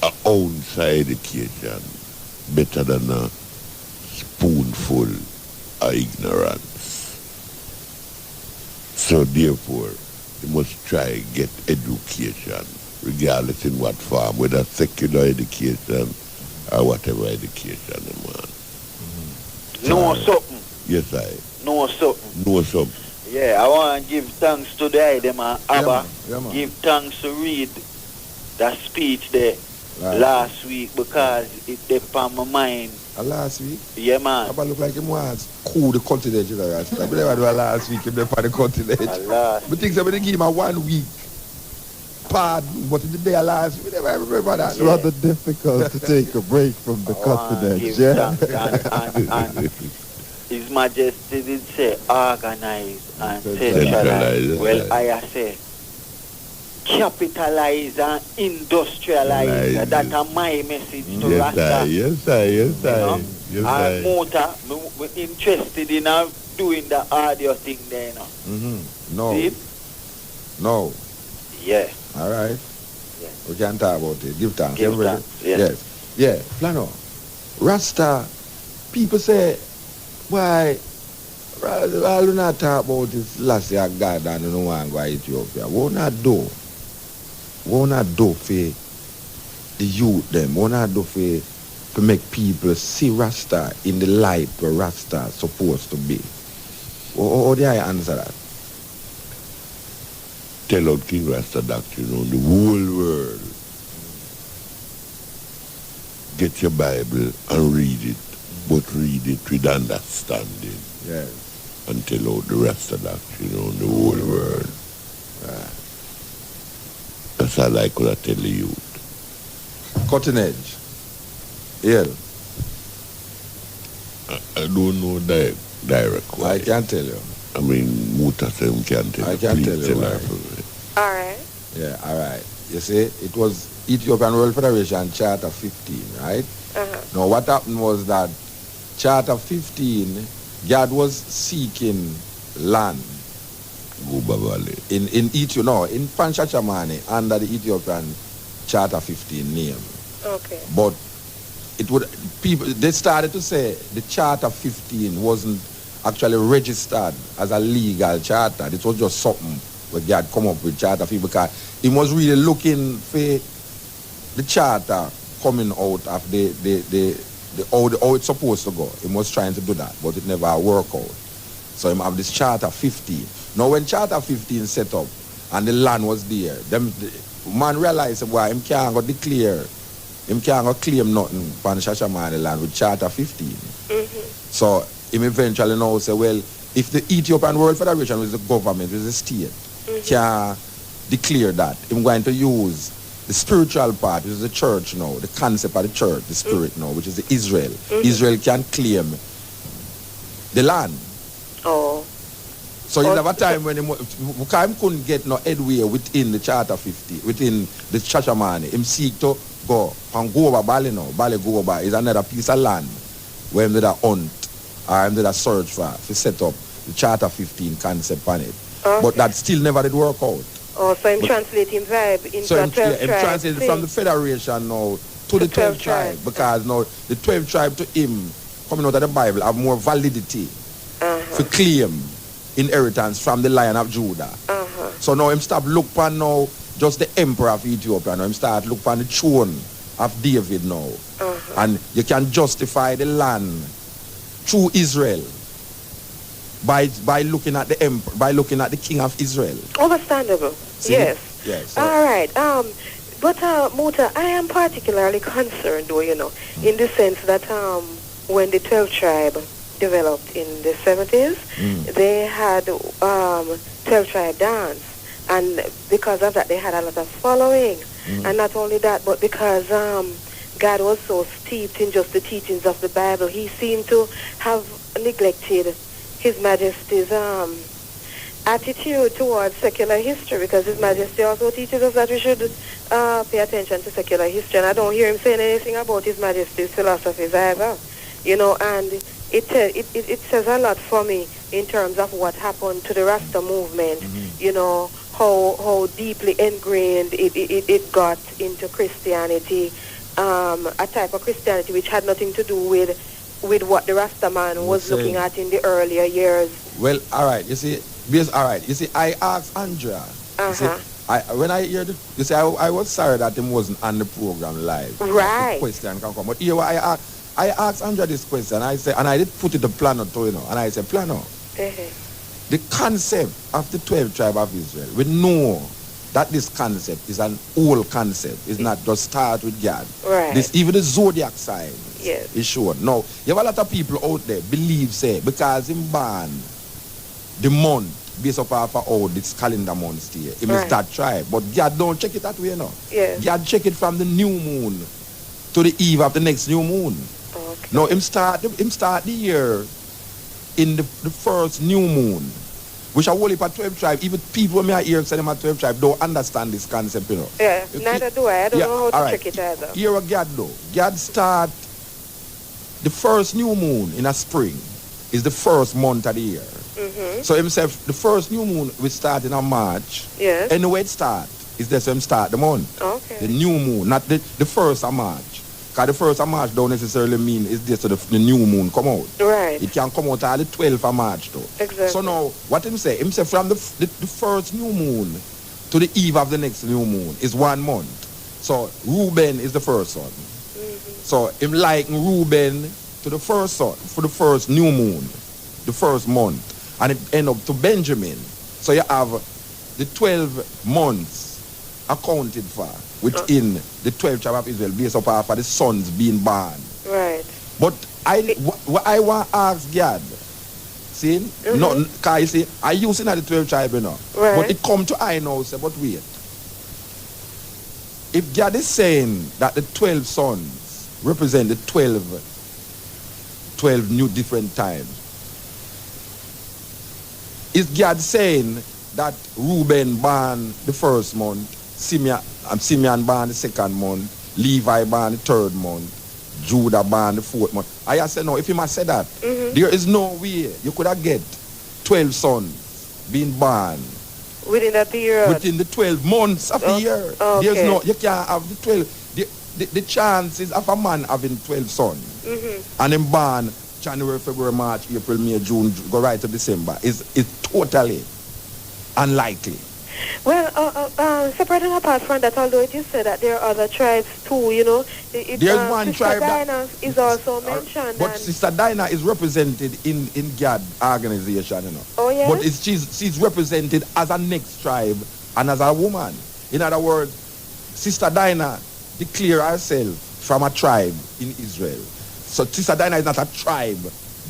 our own side education better than a spoonful of ignorance. So therefore, you must try get education, regardless in what form, whether secular education or whatever education you want. Know something. Yes, I. Know something. Know something. Yeah, I want to give thanks to the them and Abba. Yeah, man. Give thanks to read that speech there last week because it left on my mind. Last week? Yeah, man. Abba look like him was cool the continent, you know. I never do a last week him left on the continent. But things that we give him a 1 week pardon, but in the day of last week, we never remember that. It's rather difficult to take a break from the continent, and His Majesty did say organize and centralize. Well, I say capitalize and industrialize. That's my message to Rasta. Yes, I. And Mota, we're interested in doing the audio thing there now. No. See? No. Yeah. All right. Yeah. We can talk about it. Give thanks. Give Everybody? thanks, yeah. Yes. Yeah, Planno. Rasta, people say, why, all you not talk about this last year God and you don't want to go to Ethiopia. What not do? What not do for the youth them? What not do for make people see Rasta in the light where Rasta is supposed to be? How do I answer that? Tell out King Rasta doctrine on the whole world. Get your Bible and read it, but read it with understanding. Yes. And tell out the Rasta doctrine on the whole world. That's all I could tell the youth. Cutting edge. Yeah. I don't know direct. I can't tell you. I mean, Muta said can't tell you. I can't Please tell you why. her. All right. Yeah, all right. You see, it was Ethiopian World Federation Charter 15, right? Now, what happened was that Charter 15, God was seeking land Guba Valley. in Ethiopia, no, in Panchachamani under the Ethiopian Charter 15 name. Okay. But it would they started to say the Charter 15 wasn't actually registered as a legal charter. It was just something where God come up with Charter 15 because he was really looking for the charter coming out of how it's supposed to go. He was trying to do that, but it never worked out. So he have this Charter 15. Now when Charter 15 set up and the land was there, the man realized why him can't go declare, him can't go claim nothing on Shashamane land with Charter 15. So him eventually now say, well, if the Ethiopian World Federation was the government, was the state, can declare that, I'm going to use the spiritual part, which is the church now, the concept of the church, the spirit now, which is the Israel. Israel can claim the land. Oh. So you have a time when him couldn't get no headway within the Charter 50, within the Shashamane. Him seek to go and go over Bali now. Bali go over is another piece of land where him did a hunt or him did a search for set up the Charter 15 concept on it. Okay. But that still never did work out. Oh, so I'm translating vibe into So a I'm 12 tribe. translated from the Federation now to the 12 tribe because now the 12 tribe to him coming out of the Bible have more validity for claim inheritance from the Lion of Judah. So now him stop look for now just the emperor of Ethiopia. Now him start look for the throne of David now. And you can justify the land through Israel by looking at the emperor, by looking at the king of Israel. Understandable. See? Yes. Yes. All right. But Muta, I am particularly concerned, though, in the sense that when the 12 tribe developed in the 70s, they had 12 tribe dance, and because of that, they had a lot of following. And not only that, but because God was so steeped in just the teachings of the Bible, he seemed to have neglected His Majesty's attitude towards secular history, because His Majesty also teaches us that we should pay attention to secular history, and I don't hear him saying anything about His Majesty's philosophies either, and it says a lot for me in terms of what happened to the Rasta movement, how deeply ingrained it got into Christianity, a type of Christianity which had nothing to do with what the Rasta man was looking at in the earlier years. Well, all right, you see, I asked Andrea, you see, when I hear I was sorry that him wasn't on the program live. Right. The question can come. But here I asked Andrea this question, I said, and I did put it to Planno too, and I said, Planno, the concept of the 12 tribe of Israel, we know that this concept is an old concept. It's not just start with God. Right. Even the zodiac sign is sure. Now, you have a lot of people out there believe, because him born the month based off of how this calendar month stay. It is that tribe. But God don't check it that way, Yes. God check it from the new moon to the eve of the next new moon. Okay. Now, him start the year in the first new moon, which are only for 12 tribe. Even people when I hear say them at 12 tribe don't understand this concept, Yeah, neither do I. I don't know how to check it either. Here what God do. God start the first new moon in a spring is the first month of the year. So himself, the first new moon will start in March. Yes. Anyway it start, is there him start the month. Okay. The new moon, not the first of March. Because the first of March don't necessarily mean it's just the new moon come out. Right. It can come out on the 12th of March though. Exactly. So now, what him say from the first new moon to the eve of the next new moon is 1 month. So Reuben is the first son. So him like Reuben to the first son, for the first new moon, the first month. And it end up to Benjamin. So you have the 12 months accounted for within the 12 tribe of Israel based upon the sons being born. Right. But what I want to ask God, see, no, because you see, I use it at the 12 tribe, you know. Right. But it come to I now, say, but wait. If God is saying that the 12 sons represent the 12 new different times, is God saying that Reuben born the first month, Simeon born the second month, Levi born the third month, Judah born the fourth month? I say no, if he must say that, there is no way you could have get 12 sons being born within that period. Within the 12 months of the year. Okay. There's no, you can't have the 12. The chances of a man having 12 sons and him born January, February, March, April, May, June, go right to December is totally unlikely. Well, separate and apart from that, although it is said that there are other tribes too, you know. There's one Sister tribe Dinah is also mentioned. But Sister Dinah is represented in God organization, you know. Oh, yes? But she's represented as a next tribe and as a woman. In other words, Sister Dinah declared herself from a tribe in Israel. So Sister Dinah is not a tribe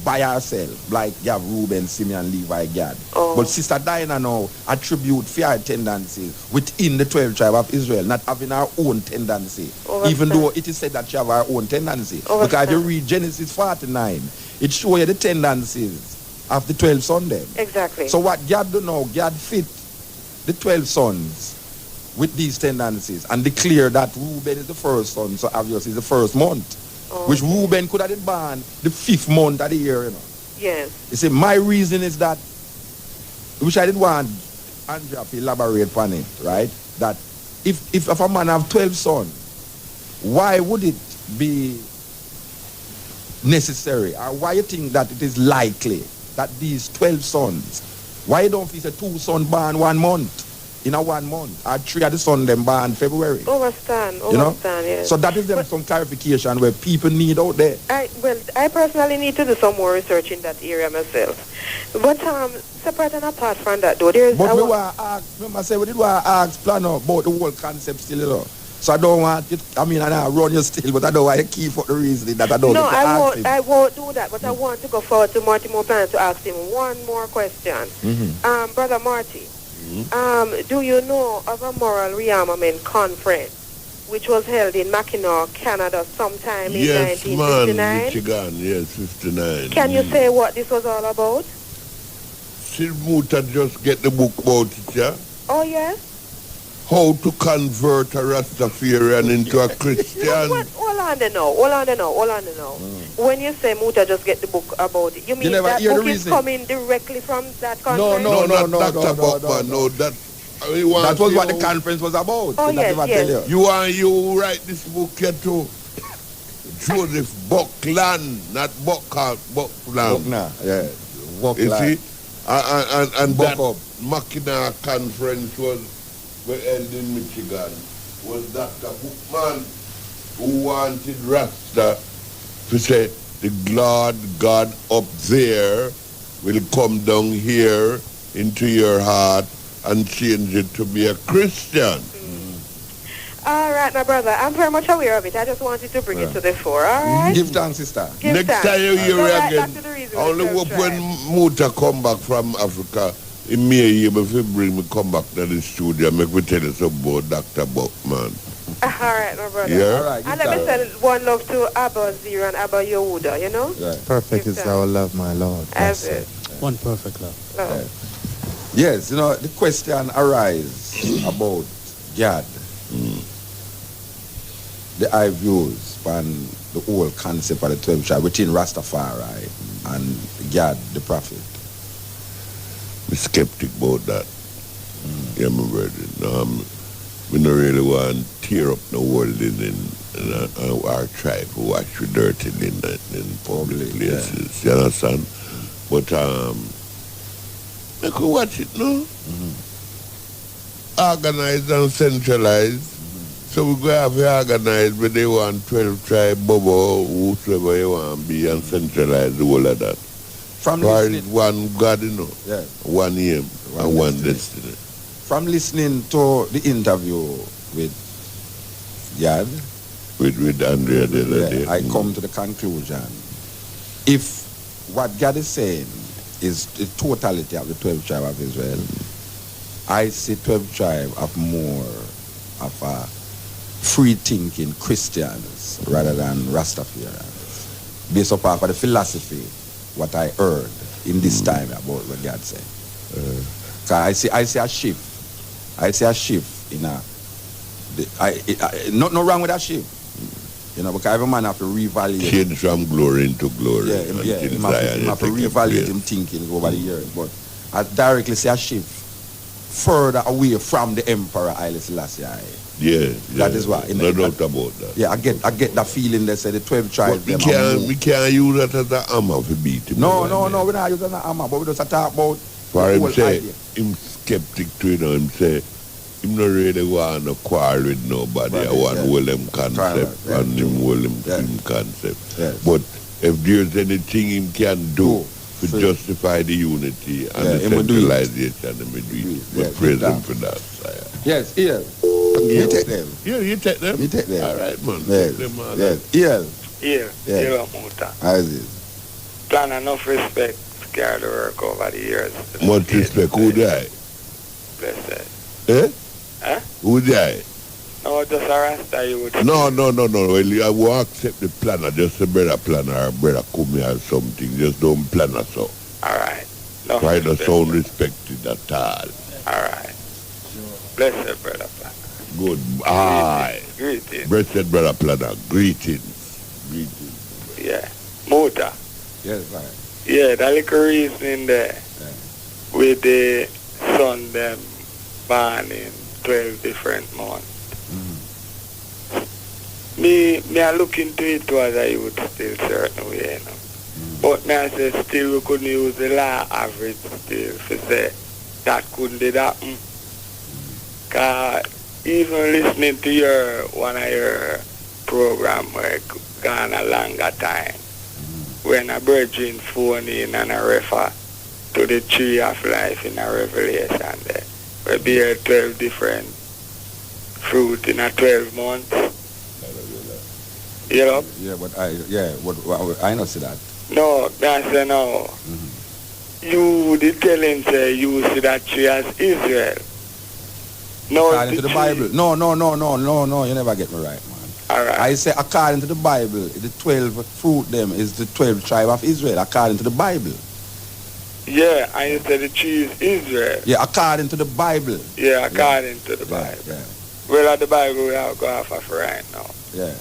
by herself, like you have Reuben, Simeon, Levi, Gad. Oh. But Sister Dinah now attribute fear tendencies within the 12 tribe of Israel, not having her own tendency. Even though it is said that she have her own tendency. Because if you read Genesis 49, it shows you the tendencies of the 12 sons then. Exactly. So what God do now, God fit the 12 sons with these tendencies and declare that Reuben is the first son, so obviously it's the first month. Which Reuben could have been born the 5th month of the year, you know. Yes. You see, my reason is that, which I didn't want Andrea to elaborate on it, right? That if a man have 12 sons, why would it be necessary, or why you think that it is likely that these 12 sons, why don't we say 2 sons born 1 month? In a 1 month, or 3 of the sons them born February. Understand, yes. So that is them some clarification where people need out there. I personally need to do some more research in that area myself. But separate and apart from that though, there's... But we want to ask, remember I said we did want to ask Planno about the whole concept still, you know. So I don't want it, I mean, I run you still, but I don't want to keep up the reasoning that I don't No, get to ask him. I won't do that, but I want to go forward to Marty Planno to ask him one more question. Brother Marty, do you know of a moral rearmament conference which was held in Mackinac, Canada sometime in 1959? Yes, Michigan, yes, 59. Can you say what this was all about? Sid Muta just get the book about it, yeah? Oh, yes? How to convert a Rastafarian into a Christian. Hold on there now. When you say Muta just get the book about it, you mean that book is coming directly from that conference? No, Dr. Buckman, no, that... That was what the conference was about. Oh, yes. You write this book here to Joseph Buckland, not Buckland. Buckland, yeah. You see? And that Mackinac conference was held in Michigan. Was Dr. Bookman who wanted Rasta to say, the God up there will come down here into your heart and change it to be a Christian. All right, my brother. I'm very much aware of it. I just wanted to bring it to the fore, all right? Give thanks, sister. Next time you hear it again, I only hope when Muta come back from Africa, he may able to bring me come back to the studio, make me tell you something about Dr. Buckman. All right, my brother. Yeah? All right, and let me send one love to Abba Zira and Abba Yehuda, you know? Right. Perfect is our love, my Lord. As it. One perfect love. Yes, you know, the question arises about God. The high views on the whole concept of the 12 tribe within Rastafari and God, the prophet. skeptic about that. Yeah, my brother. We don't really want to tear up the world in our tribe who wash with dirty in public places. You understand? But they could watch it, no? Organized and centralized. So we go have to organize where they want 12 tribe, Bobo, whosoever you want to be, and centralize the whole of that. From one God, you know, one aim and one destiny. From listening to the interview with Gad, with Andrea the other day, I come to the conclusion, if what God is saying is the totality of the 12 tribes of Israel, I see 12 tribes of more of a free-thinking Christians rather than Rastafarians, based upon the philosophy, what I heard in this time about what God said. I see a shift. I see a shift in no wrong with that shift. You know, because every man have to reevaluate. Change from glory into glory. Yeah, he have to reevaluate him thinking over the years. But I directly see a shift further away from the Emperor Haile Selassie. Yeah, that is why. No doubt about that. Yeah, I get that feeling. They say the 12 tribes. We can't use that as an hammer to beat him. No, we're not using that hammer, but we just talk about. For him say, him skeptic to him say, him not really want to quarrel with nobody. I want to hold him concept and him hold him concept. Yes. But if there's anything him can do to justify the unity and the centralization, him will do it. But praise him for that. Yes, you take them. Yeah, you take them? You take them. All right, man. Yes. Take them all. Yes. Muta. How is it? Plan enough respect. Carry the work over the years. Much respect. Who died? Blessed. Eh? Huh? Who died? No, just a Rasta you would No. Well, I will accept the planner, just a better planner or brother come here or something. Just don't plan us so. Alright. No, try to sound respected at all. Alright. Blessed brother planner. Good. Aye. Greetings. Blessed brother planner. Greetings. Yeah. Muta. Yes, right. Yeah, the little reason in there with the son them born in 12 different months. Me I look into it as I would still certain way, you know. But me I say still we couldn't use the law average still to say that couldn't did happen. Cause even listening to one of your program where gone a longer time. When a virgin phone in and a refer to the tree of life in a revelation there. We bear 12 different fruit in a 12 months. You know? Yeah, but I don't see that. No, I say no. You the telling say you see that tree as Israel. No, according to the Bible. No, you never get me right, man. All right. I say according to the Bible, the 12 fruit them is the 12 tribe of Israel, according to the Bible. Yeah, and you say the tree is Israel. Yeah, according to the Bible. Yeah, according to the Bible. Yeah. Well, at the Bible we have go off of right now. Yeah.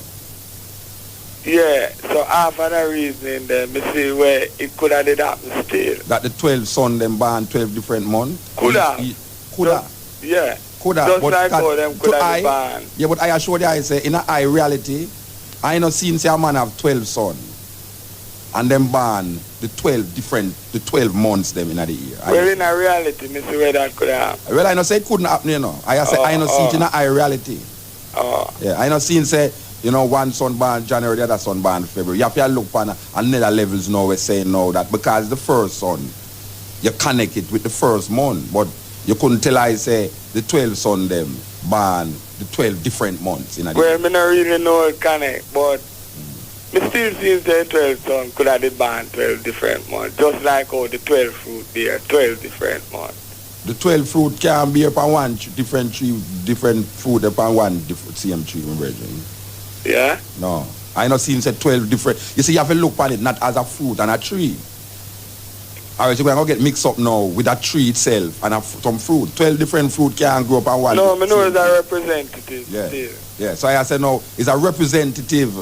Yeah, so half of the reasoning then, me see where it could have did happen still. That the 12 son them born 12 different months? Could have. Yeah. Could have. Just but like how them could have been born. Yeah, but I assure you, I say, in a reality, I know seen say a man have 12 sons. And them born the 12 months them in the year. Well, in a reality, me see where that could happen. Well, I know say it couldn't happen, you know. I say, I know see it in a reality. Yeah, I know seen say, you know, one son born January, the other son born February. You have to look on another levels now. We're saying now that because the first son, you connect it with the first month, but you couldn't tell I say the 12 son them born the 12 different months in a well, me not really know it connect, but me still see the 12 son could have been born 12 different months, just like how the 12 fruit there 12 different months. The 12 fruit can be upon one different tree, different fruit upon one different same tree, my brethren. Yeah? No. I not seen say 12 different. You see, you have to look on it not as a fruit and a tree. Alright, so we're going to get mixed up now with a tree itself and some fruit. 12 different fruit can grow up on one. No, I know it's a representative. Yeah. Still. Yeah, so I say no, it's a representative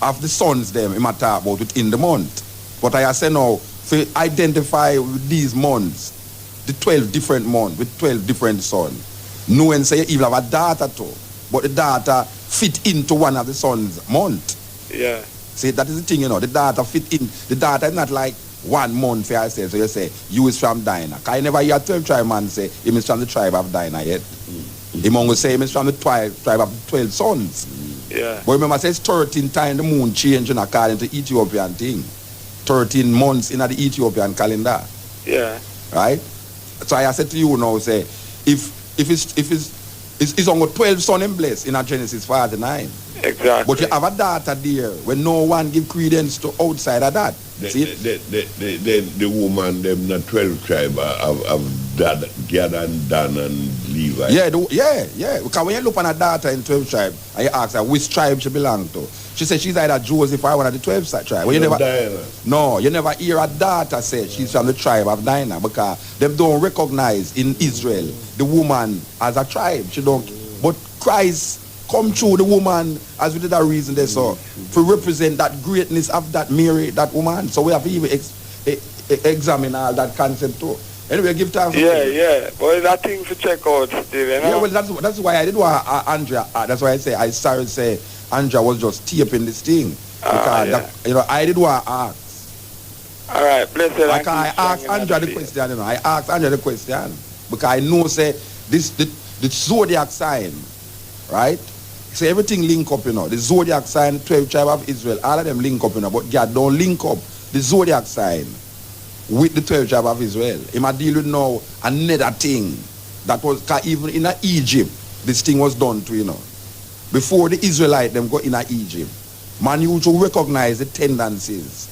of the sons them in my talk about within the month. But I say no, to identify with these months, the 12 different months with 12 different sons. Knowing say you even have a daughter too, but the daughter fit into one of the sons' month. Yeah. See, that is the thing, you know. The daughter fit in. The daughter is not like 1 month for yourself. So you say, you is from Dinah. Because I never hear a 12 tribe man say, he is from the tribe of Dinah yet. He will say, he is from the tribe of 12 sons. Yeah. But remember, I say it's 13 times the moon changing according to Ethiopian thing. 13 months in the Ethiopian calendar. Yeah. Right? So I said to you now, say, if it's only 12 son and blessed in a Genesis 49. Exactly. But you have a daughter there when no one give credence to outside of that. The woman, them not 12 tribe of Gad and Dan and Levi. Yeah. Because when you look on a daughter in 12 tribe and you ask her which tribe she belong to, she says she's either Joseph or one of the 12 tribe. Well, you never hear a daughter say she's from the tribe of Dinah because them don't recognize in Israel the woman as a tribe. She don't. But Christ come through the woman as we did a reason there, so to represent that greatness of that Mary, that woman. So we have to even examine all that concept too. Anyway, give time for Yeah. Well, that thing to check out still, you know? Yeah, well, that's why I did want Andrea. That's why I started to say Andrea was just taping this thing. Because, I did want to ask. All right, blessed. I asked Andrea the question, I asked Andrea the question. Because I know, say, the zodiac sign, right? So everything link up, The zodiac sign, 12 tribe of Israel, all of them link up, But God don't link up the zodiac sign with the 12 tribe of Israel. He might deal with now another thing that was, even in Egypt, this thing was done to, Before the Israelites, them go in Egypt, man used to recognize the tendencies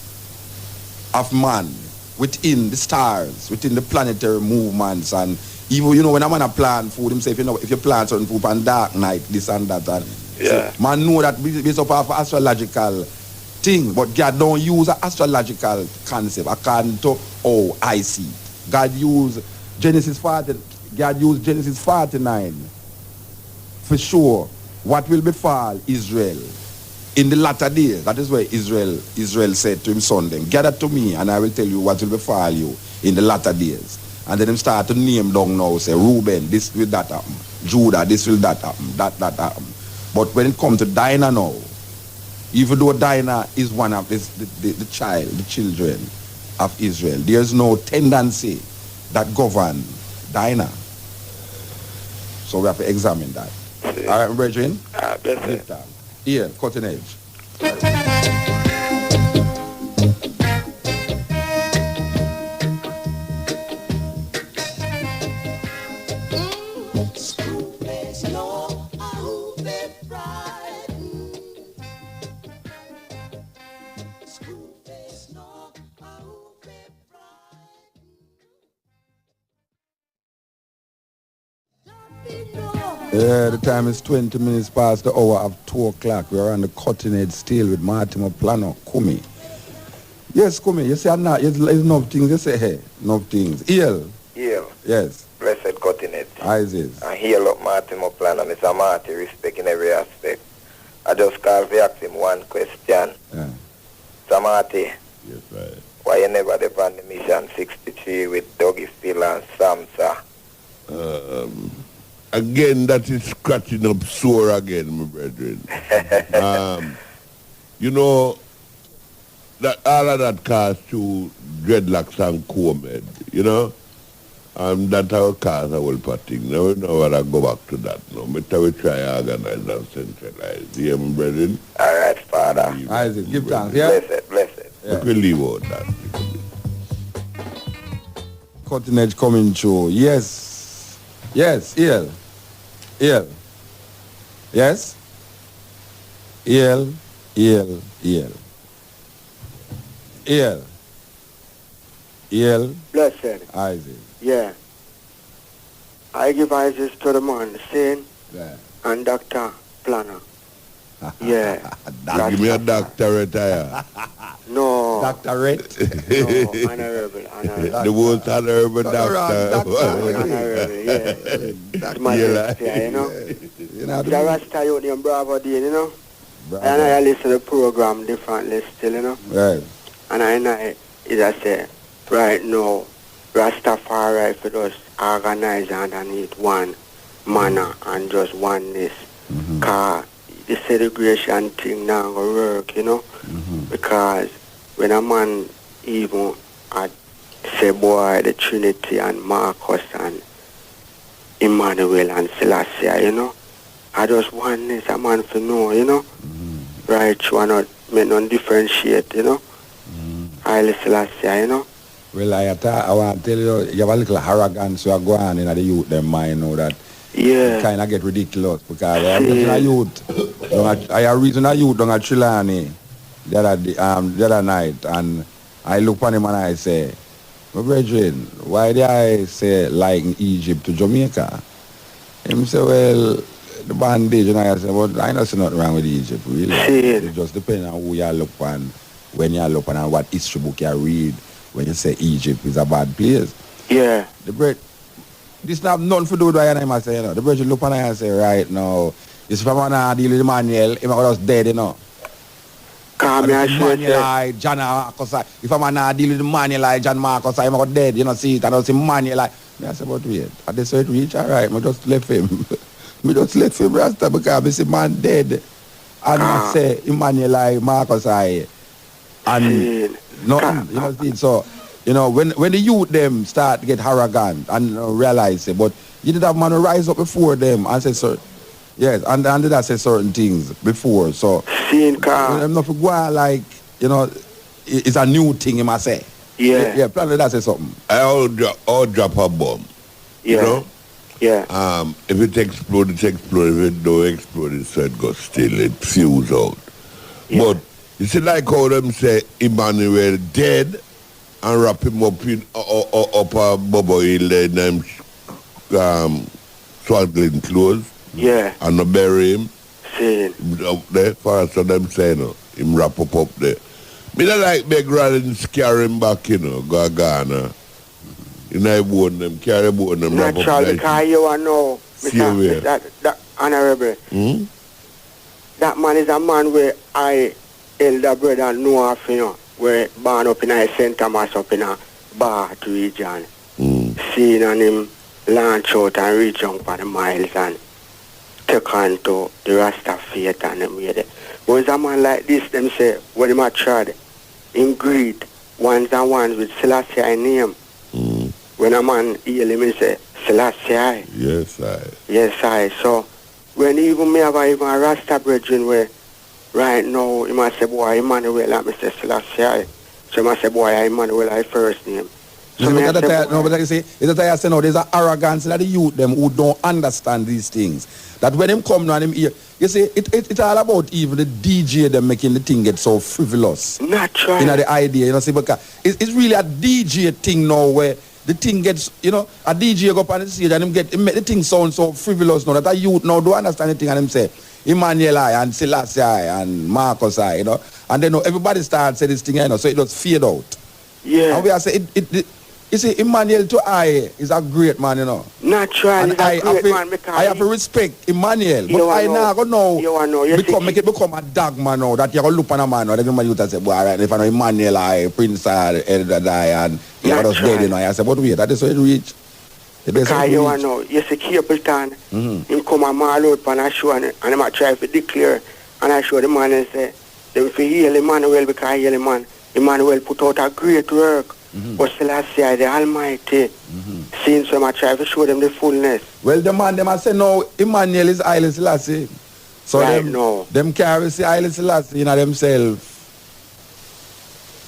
of man within the stars, within the planetary movements, and even, when a man a plant food, himself, if you plant certain food on dark night, this and that, and yeah. So man know that based upon astrological thing, but God don't use an astrological concept according to how I see. God used Genesis 49 for sure. What will befall Israel in the latter days? That is where Israel said to him, son, then gather to me and I will tell you what will befall you in the latter days. And then him start to name down now, say, Reuben, this will that happen. Judah, this will that happen. That happen. But when it comes to Dinah now, even though Dinah is one of the children of Israel, there's no tendency that govern Dinah. So we have to examine that. See. All right, brethren? That's it. Here, cutting edge. Yeah, the time is 20 minutes past the hour of 2 o'clock. We are on the cutting edge still with Motimer, Planno, Kumi. Yes, Kumi, you say not, there's enough things, you say, hey, enough things. Eel. Yes. Blessed cutting edge. Isis. And heal up Motimer, Planno, Mr. Marty, respect in every aspect. I just called to ask him one question. Yeah. Mr. Marty. Yes, right. Why you never did on the mission 63 with Dougie Still and Samsa? Again, that is scratching up sore again, my brethren. That all of that caused to dreadlocks and comb head, that will cause a whole thing. Now we know whether I go back to that now. We try to organize and centralize. Yeah, my brethren? All right, Father. Isaac, give thanks, yeah? Blessed. Yeah. But we leave out that. Cutting edge coming through. Yes, Eel. Yes? Eel. Blessed. Isaac. Yeah. I give Isaac to the man, Saint and Dr. Planner. Yeah. Give me a doctorate here. No. Doctorate? No, honorable. The most honorable doctor. Honorable, yeah. It's my The Rasta youth named Bravo Dean, Bravo. And I listen to the program differently still, Right. And I say, right now, Rastafari for just organize underneath one manner and just oneness. Cause the segregation thing now go work, you know. Because when a man even at say boy the Trinity and Marcus and Emmanuel and Selassie, you know, I just oneness a man for know, you know. Right, you are not men non differentiate, you know. Haile Selassie, you know. Well, I want to tell you, you have a little arrogance you are going in the youth, them mind, you know, that it kind of get ridiculous because I have a youth, I have reason a youth down at Trelawney the other night, and I look on him and I say, my brethren, why did I say like in Egypt to Jamaica? Him say, well, the bandage, and I say, well, I don't see nothing wrong with Egypt, really. It just depends on who you look on, when you look on, and what history book you read. When you say Egypt is a bad place. Yeah. This not nothing to do with what I am saying, you know. The bridge look on and say, right now, if I'm gonna deal with Emmanuel, he might just dead, you know. Come here, like John Marcus. If I'm gonna deal with Emmanuel like John Marcus, he might dead, you know, see it, and I see Emmanuel like I said, but wait, at this way it reach, alright, I just left him. I just left him Rasta because I see man dead. And I say Emmanuel like Marcus and nothing, you know, see, so you know when the youth them start to get arrogant and realize it, but you did have man rise up before them and say certain, yes, and did I say certain things before, so I'm not go on like, you know, it's a new thing, you must say. Yeah, plan that say something. I'll drop a bomb. You know? Yeah. If it explode, it explode. If it don't explode, it so it goes still, it fuse out. Yeah. But you see, like how them say Emmanuel dead and wrap him up in up a bubble hill in them swaddling clothes. Yeah. And no bury him. See. Up there, for so them say, no, him wrap up there. Me don't like beg rather than scare him back, you know, go Ghana. You know, bone them, carry bone them, wrap up naturally, because you are know, that honorable. That man is a man where I elder brother know of, you know, where born up in a St. Thomas up in a Bath region. Seeing on him launch out and reach on for the miles and take on to the Rasta faith and them way there. But a man like this, them say, when him a tried, him greet ones and ones with Selassie name. When a man hear him, he say, Selassie. Yes, I. Yes, I. So, when even me have even a Rasta brethren where right now, he must say, boy, Emmanuel, and Mr. Selassie. So, he must say, boy, Emmanuel, I first name. So but you see, it's that I say no, there's an arrogance that the youth them who don't understand these things. That when them come now and them hear, you see, it's all about even the DJ them making the thing get so frivolous. Naturally. You know, the idea, you know, see, because it's really a DJ thing now where the thing gets, you know, a DJ go up on the stage and him make the thing sound so frivolous now that a youth now don't understand the thing and them say, Emmanuel I and Selassie I and Marcus I, you know, and then everybody starts saying this thing, you know, so it just fade out. Yeah. And we are saying, you see, Emmanuel to I is a great man, you know. Naturally, and I have to respect Emmanuel, but I now go now make it become a dog man now that you go look on a man, or everybody you say, boy, all right, if I know Emmanuel I, Prince I, Elder I, and you are just dead, you know. I say, but wait, that is how it reach. Because you know, you see Capleton, him come and maul out on a show and him a try to declare, and I show the man and say, they will heal Emmanuel because I heal the man. Emmanuel put out a great work. But Selassie, the Almighty, seeing so much, I try to show them the fullness. Well, the man, them I say, no, Emmanuel is Haile Selassie. So right, them carry Haile Selassie, you know, themselves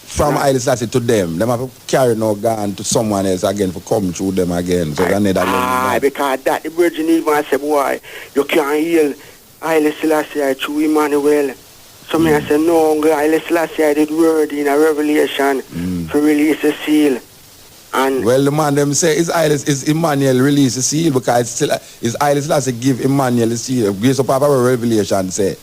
from Haile Selassie to them. Them have to carry no gun to someone else again for come through them again. So they need a because that the virgin even say, boy, you can't heal Haile Selassie through Emmanuel. So me I say, no, Haile Selassie did word in a revelation to release the seal. And well, the man them say is Emmanuel release the seal because it's Haile Selassie give Emmanuel the seal. Grace of Papa Revelation say.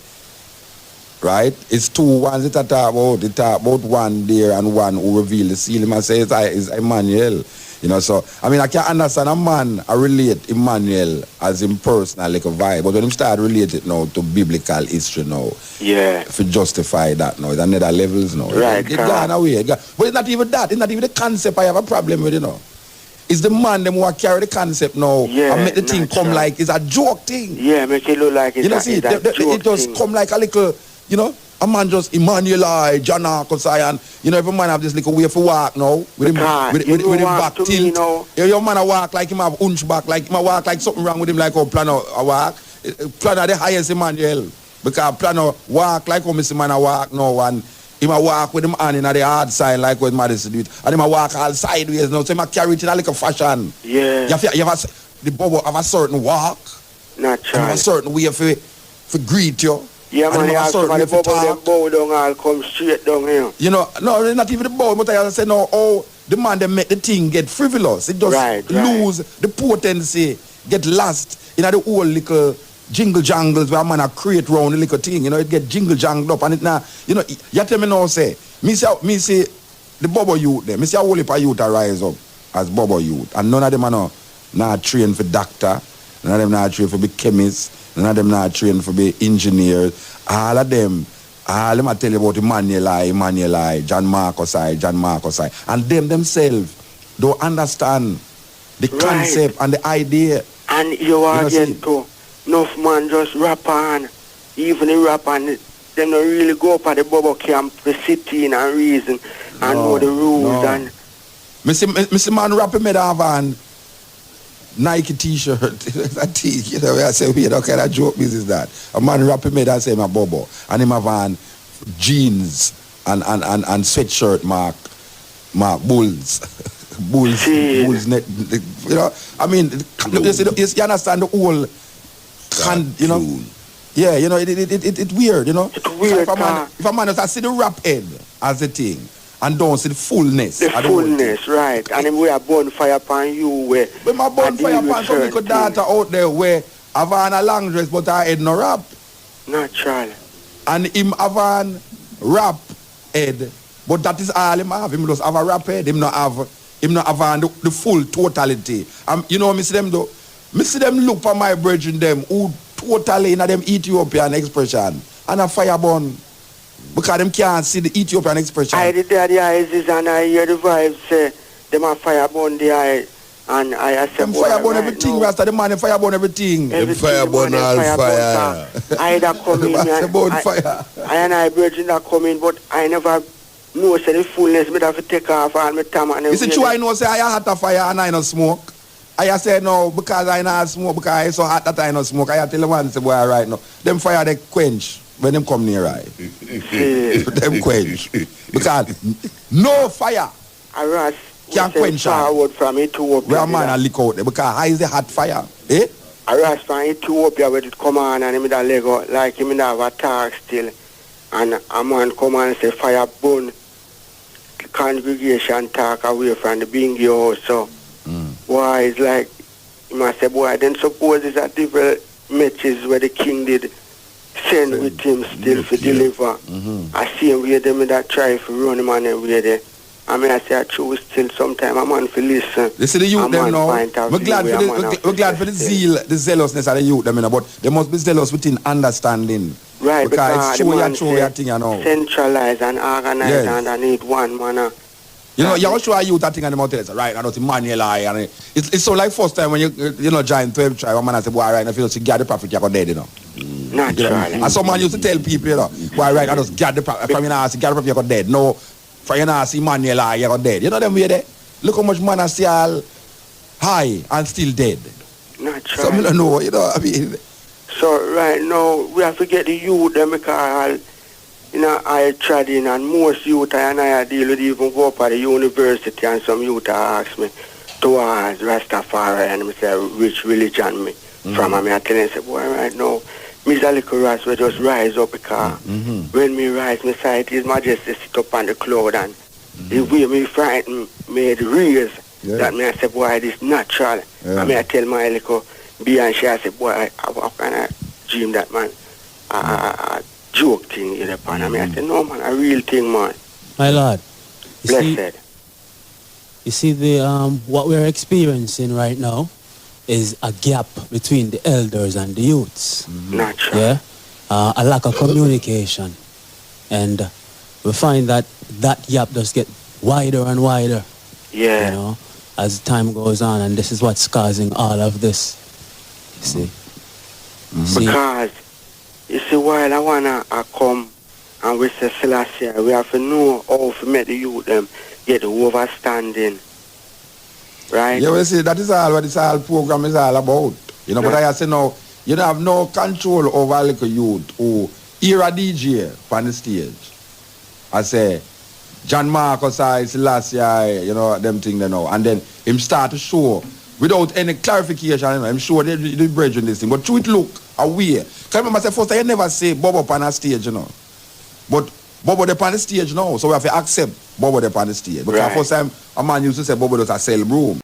Right? It's two ones that talk about one there and one who reveal the seal. He must say it's Emmanuel. You know, so I mean I can understand a man I relate Emmanuel as him personal like a vibe, but when him start relate it now to biblical history now, if you justify that now, it's another levels now. Right. It gone away. But it's not even that, it's not even the concept I have a problem with, you know. It's the man them who carry the concept now and make the thing come like it's a joke thing. Yeah, make it look like it's a joke it just come like a little, a man just Emmanuel John Arcosai, and every man have this little way for walk now with him back tilt. Your man a walk like him have hunchback, like him a walk like something wrong with him, like how Planno a walk. Planno the highest Emmanuel because Planno walk like how Mr. Man a walk now, and him a walk with him hand in the hard side like what Madison do it, and him a walk all sideways now, so him a carry it in a little fashion. Yeah. You have the bubble have a certain walk. Natural. And a certain way for greet you. Yeah, man, you have somebody bubble them bow down and come straight down here. No, not even the bow, but I say no, the man they make the thing get frivolous. It just lose the potency, get lost in the whole little jingle jangles where a man a create round the little thing, it get jingle jangled up and it now, you tell me now say, me say the bubble youth there, me say a whole heap of youth a rise up as bubble youth, and none of them are not trained for doctor, none of them not trained for be chemist, none of them not trained for be engineers. All of them I tell you about Emmanuel, John Marcus I. And them themselves don't understand the concept and the idea. And you are get to enough man just rap on, even the rap on, them don't really go up at the bubble camp for sitting and reason and know the rules. And Mr. Man rapping me that van Nike t-shirt, a tee, I say, what kind of joke business that? A man rapping me that say my bobo, and him have on jeans and sweatshirt mark Bulls. Bulls net, I mean, you understand the whole, yeah, it's weird, It's weird, if a man does see the rap head as a thing, and don't see the fullness. The fullness, right. And then we are bonfire upon you where... But my bonfire upon some little daughter out there where have on a long dress but her head no rap. Natural. And him have on rap head, but that is all him have. Him just have a rap head. Him not have on the full totality. Me see them though. Me see them look for my brethren them who totally in them Ethiopian expression and a fire burn. Because them can't see the Ethiopian expression. I did the eyes and I hear the vibes say them a fire burn the eye and I say them fire burn everything, Rasta, the man fire burn everything. Them fire burn all fire. I that come in and I brethren that come in, but I never know say the fullness me have to take off all my time and is it true I know say I had a fire and I no smoke? I say no because I not smoke because I so hot that I no smoke. I tell the one say boy right now. Them fire they quench when them come near right. Them quench. Because no fire can quench forward from Ethiopia. Where a man a lick out there because high is the hot fire. Eh? I rush from Ethiopia where it come on and him that leg out like him have a talk still. And a man come on and say fire burn. Congregation talk away from the bingy house. So why it's like you must say boy then suppose it's a different messages where the king did send with him still for deliver. I see him where them that try to run him and where they I mean I say I choose still sometime a man for listen. They see the youth them now. We're glad for the zeal, the zealousness of the youth them, but they must be zealous within understanding. Right, because it's show thing, centralized and organized and I need one man. You show a youth that thing and the mountains, right? I don't Emmanuel and it's so like first time when you join 12 tribe, one man say, boy, right, if you just get the prophet, you're dead, Naturally. And some man used to tell people, boy, right, I just get the prophet, from you now, get the prophet, you're dead. No, from you now, see Emmanuel, you're dead. You know them way there? Look how much man I see all high and still dead. Naturally. Some don't know, I mean. So right now, we have to get the youth, them because I tried in and most youth I deal with even go up at the university and some youth ask me towards Rastafari and me say which religion me from and I tell them say boy right now me a little ras will just rise up because when me rise me sight His Majesty sit up on the cloud and the way me frighten me the raise that me I say boy this natural and me I tell my little Beyonce I say boy how can I dream that man joke thing in the pan. I mean, I said, no, man, a real thing, man. My Lord. Blessed. You see, the what we're experiencing right now is a gap between the elders and the youths. Natural. Yeah? A lack of communication. And we find that gap just get wider and wider. Yeah. as time goes on, and this is what's causing all of this. You see? Because, you see, while I wanna come and we say Selassie, we have to know how to make the youth them get the overstanding. Right? Yeah, well, see, that is all what this whole program is all about. You know, but I say now, you don't have no control over a little youth who hear a DJ on the stage. I say, John Marcus, Selassie, you know, them thing they know. And then him start to show without any clarification, you know, I'm sure they bridge in this thing. But through it look away. Because remember, I said, first, I never say Bob up on a stage, you know. But Bobo up on the stage now, so we have to accept Bobo up on the stage. Because first time a man used to say Bobo does a sell broom.